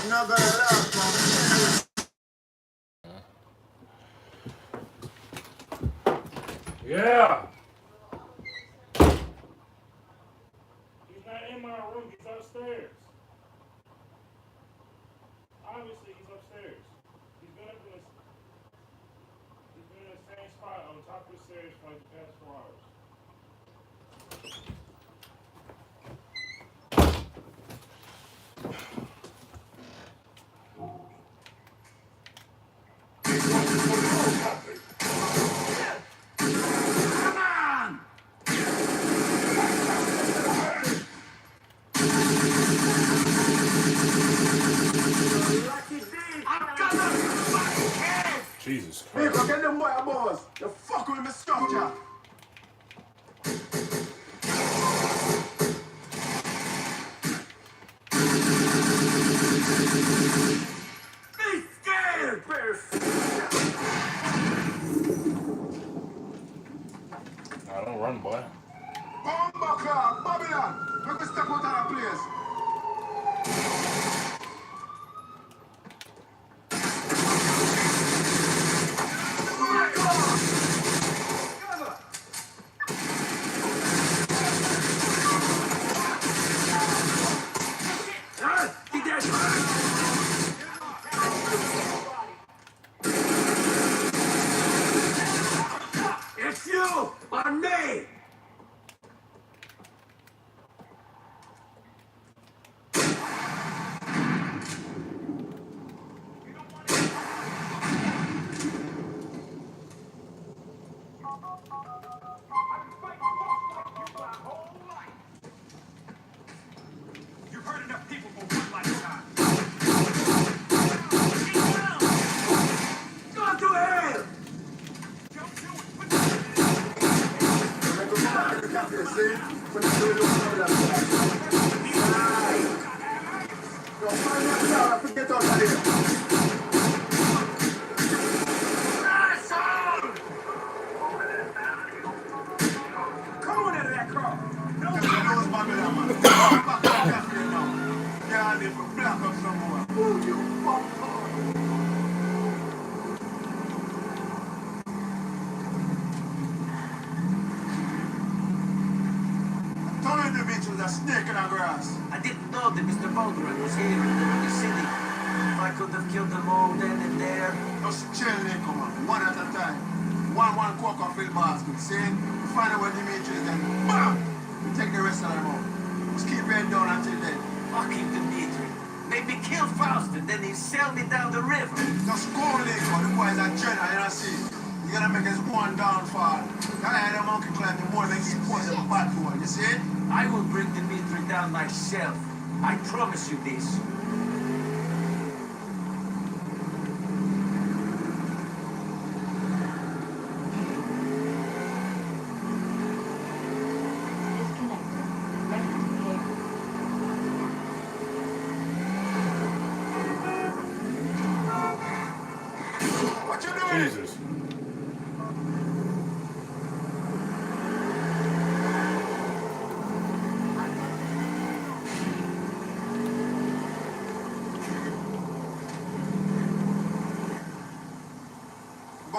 Not gonna last, man. Yeah. He's not in my room. He's upstairs. Obviously, he's upstairs. He's been up in this. He's been in the same spot on top of the stairs for like the past 4 hours. Jesus Hey, Christ. go get them boy a boss. You fuck with my structure. Be scared. I don't run, boy. Bomba club, Babylon. Let me step out of that place. It's you or me. You've heard enough people for one lifetime. Go to hell. Get out of here. Come on out of that car. No one knows Babylon, man. Come back to the cafe now. Yeah, they for black up some more. Who you fuck? Tell individuals a snake in the grass. I didn't know that Mr. Baldwin was here in the city. If I could have killed them all then and there. Just chill, Nico, man. One at a time. One coca-fill basket. See? You find out where Dimitri is, then BAM! You take the rest of them out. Just keep your head down until then. Fucking Dimitri. Made me kill Faust and then he sailed me down the river. Just go, Nico. The boy is a general, you know, see? You're gonna make his one downfall. That the monkey climb, the more they keep poison bad boy. You see? I will bring Dimitri down myself. I promise you this.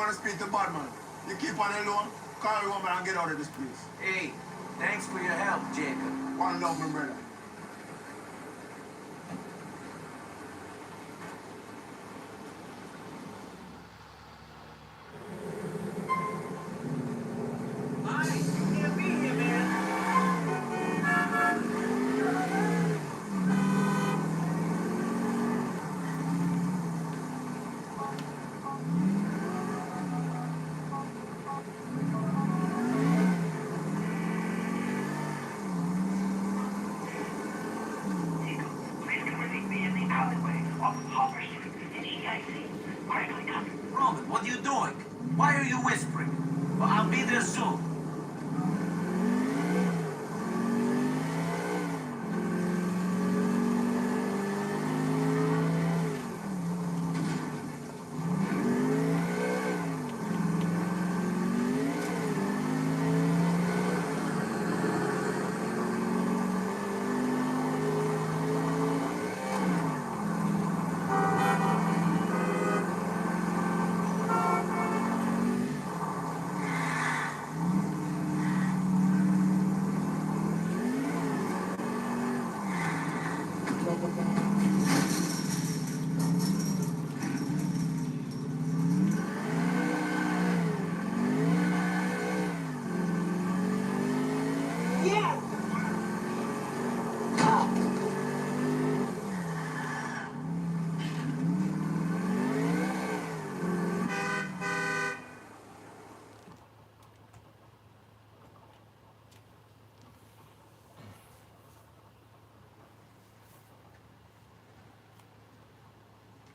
want to speak to Batman. You keep on alone, call your woman and get out of this place. Hey, thanks for your help, Jacob. One love, my brother. Roman, what are you doing? Why are you whispering? Well, I'll be there soon.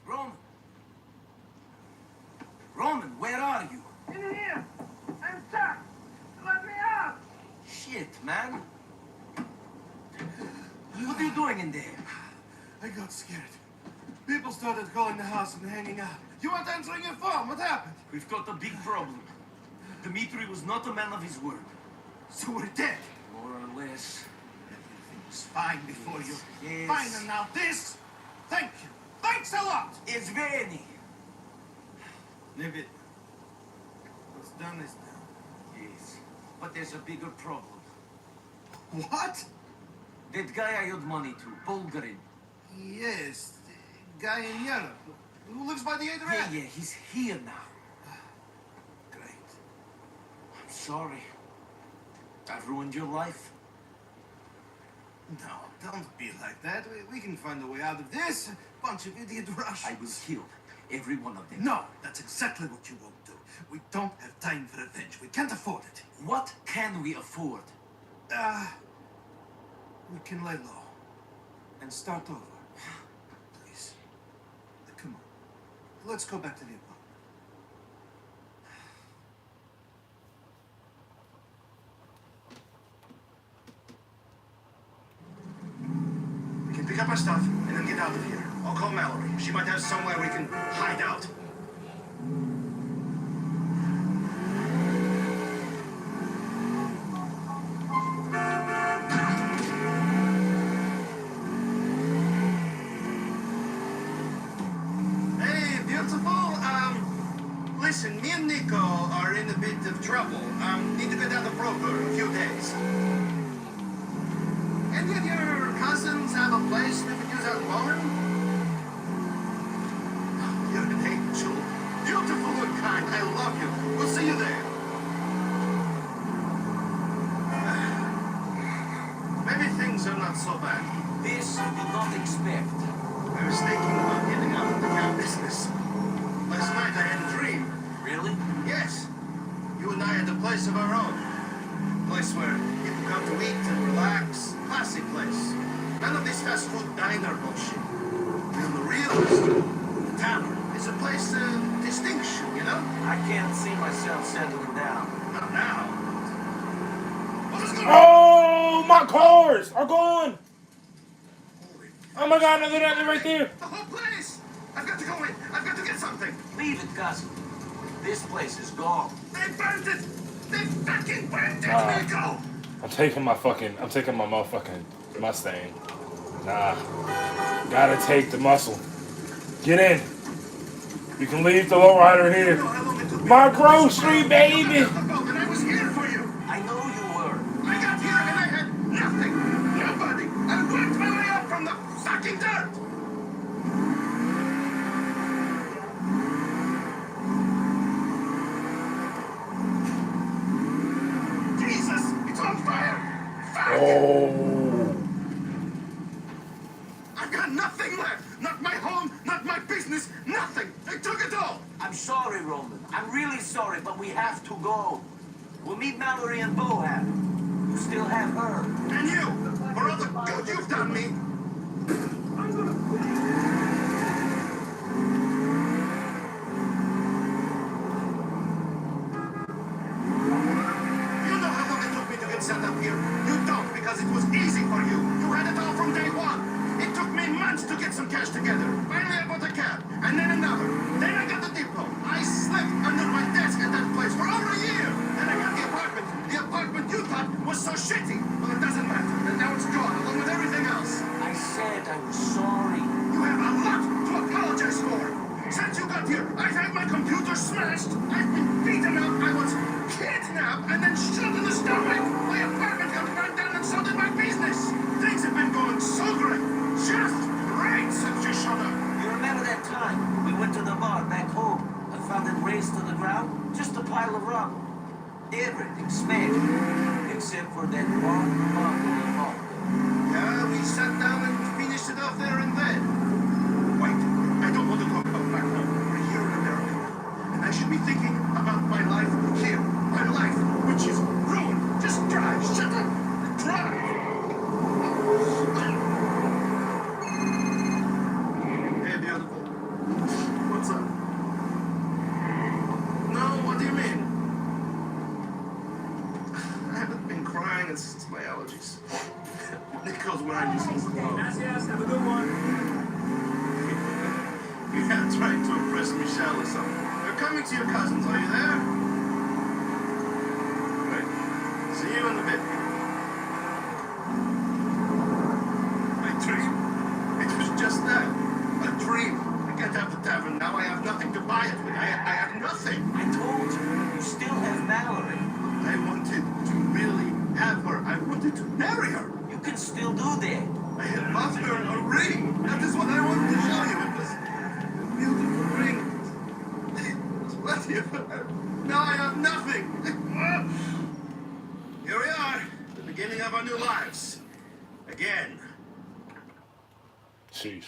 Roman! Roman, where are you? In here. I'm stuck. Let me out. Shit, man. What are you doing in there? I got scared. People started calling the house and hanging out. You weren't answering your phone. What happened? We've got a big problem. Dmitri was not a man of his word. So we're dead. More or less. Everything was fine before you. Yes. Fine, and now this? Thank you. Thanks a lot. It's Veni. Maybe what's done is done. Yes. But there's a bigger problem. What? That guy I owed money to, Bulgarin. Yes, the guy in Europe who lives by the Adriatic. Yeah, he's here now. Great. I'm sorry. I've ruined your life. No, don't be like that. We can find a way out of this. Bunch of idiot Russians. I will kill every one of them. No, that's exactly what you won't do. We don't have time for revenge. We can't afford it. What can we afford? We can lay low and start over. Please. Come on. Let's go back to the apartment. We can pick up our stuff and then get out of here. I'll call Mallory. She might have somewhere we can hide out. Hey, beautiful. Listen, me and Nico are in a bit of trouble. Need to get out of broker a few days. Any of your cousins have a place we could use our barn? You're an angel. Beautiful and kind. I love you. We'll see you there. Maybe things are not so bad. This you did not expect. I was thinking about getting out of the car business. Last night I had a dream. Really? Yes. You and I had a place of our own. A place where people come to eat and relax. Classic place. None of this fast food diner bullshit. And the real the tavern is a place of distinction, you know? I can't see myself settling down. Not now. What is going on? Oh, my cars are gone. Oh my God, they're right there. The whole place! I've got to go in. I've got to get something. Leave it, cousin. This place is gone. They burnt it! They fucking burnt it! Nico! I'm taking my motherfucking Mustang. Nah. Gotta take the muscle. Get in. You can leave the lowrider here. Mark Grove Street, baby. And I was here for you. I know you were. I got here and I had nothing. Nobody. I worked my way up from the fucking dirt. Jesus, it's on fire. Fuck. Oh. I've got nothing left. Not my home, not my business, nothing. They took it all. I'm sorry, Roman. I'm really sorry, but we have to go. We'll meet Mallory and Bohan. You still have her. And you, for all the good you've done me. You know how long it took me to get set up here. You don't, because it was easy for you. You had it all from day one. It took me months to get some cash together. Finally, I bought a cab, and then another. Then I got the depot. I slept under my desk at that place for over a year. Then I got the apartment. The apartment you thought was so shitty. Well, it doesn't matter. And now it's gone, along with everything else. I said I was sorry. You have a lot to apologize for. Since you got here, I've had my computer smashed. I've been beaten up. I was kidnapped and then shot in the stomach. My apartment got burned down and so did my business. Things have been going so great. Just great since you showed up. You remember that time we went to the bar back home and found it razed to the ground? Just a pile of rubble. Everything smashed, except for that one bottle of vodka. Yeah, we sat down and finished it off there and then. Wait, I don't want to talk about back home. We're here in America now. And I should be thinking about my life here. My life, which is ruined. Just drive. Shut up. Drive. Hey, beautiful. What's up? No, what do you mean? I haven't been crying. It's my allergies. Nico's wearing these clothes. Gracias, have a good one. You're trying to impress Michelle or something. They're coming to your cousins. Are you there? Right. See you in a bit. My dream? It was just that. A dream. I can't have the tavern now. I have nothing to buy it with. I have nothing. I told you, you still have Mallory. I wanted to really have her. I wanted to marry her. You can still do that. I had bought her a ring. That is what I wanted to show you. It was a beautiful ring. It was plenty of her. Now I have nothing. Here we are, the beginning of our new lives. Again. Jeez.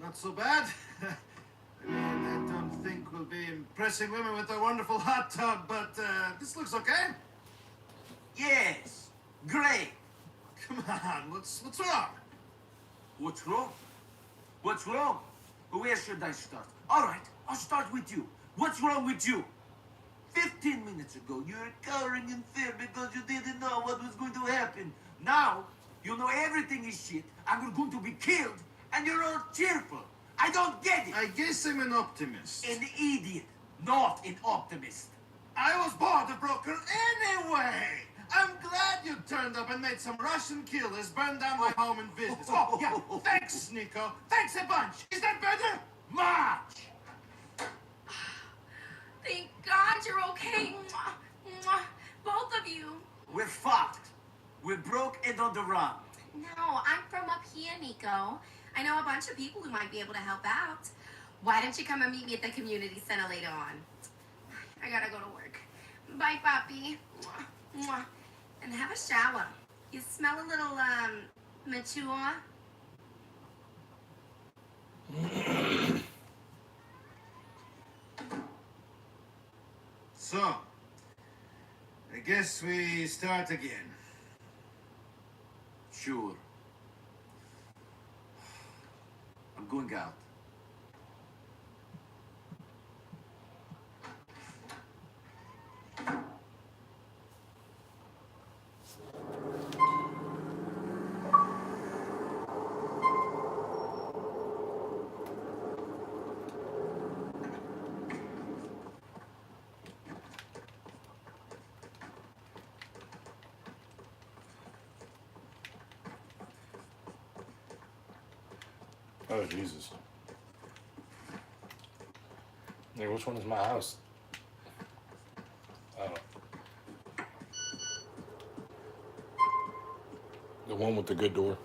Not so bad. I mean, I don't think we'll be impressing women with our wonderful hot tub, but this looks okay. Yes, great. Come on, what's wrong? What's wrong? What's wrong? Where should I start? All right, I'll start with you. What's wrong with you? 15 minutes ago, you were cowering in fear because you didn't know what was going to happen. Now, you know everything is shit, and you're going to be killed, and you're all cheerful. I don't get it. I guess I'm an optimist. An idiot, not an optimist. I was bored of Broker anyway. I'm glad you turned up and made some Russian killers burn down my home and business. Oh, yeah. Thanks, Nico. Thanks a bunch. Is that better? Much. Thank God you're okay. Mwah, mwah. Both of you. We're fucked. We're broke and on the run. No, I'm from up here, Nico. I know a bunch of people who might be able to help out. Why don't you come and meet me at the community center later on? I gotta go to work. Bye, Papi. Mwah, mwah. And have a shower. You smell a little, mature. So, I guess we start again. Sure. I'm going out. Oh, Jesus. Nigga, which one is my house? Oh. The one with the good door.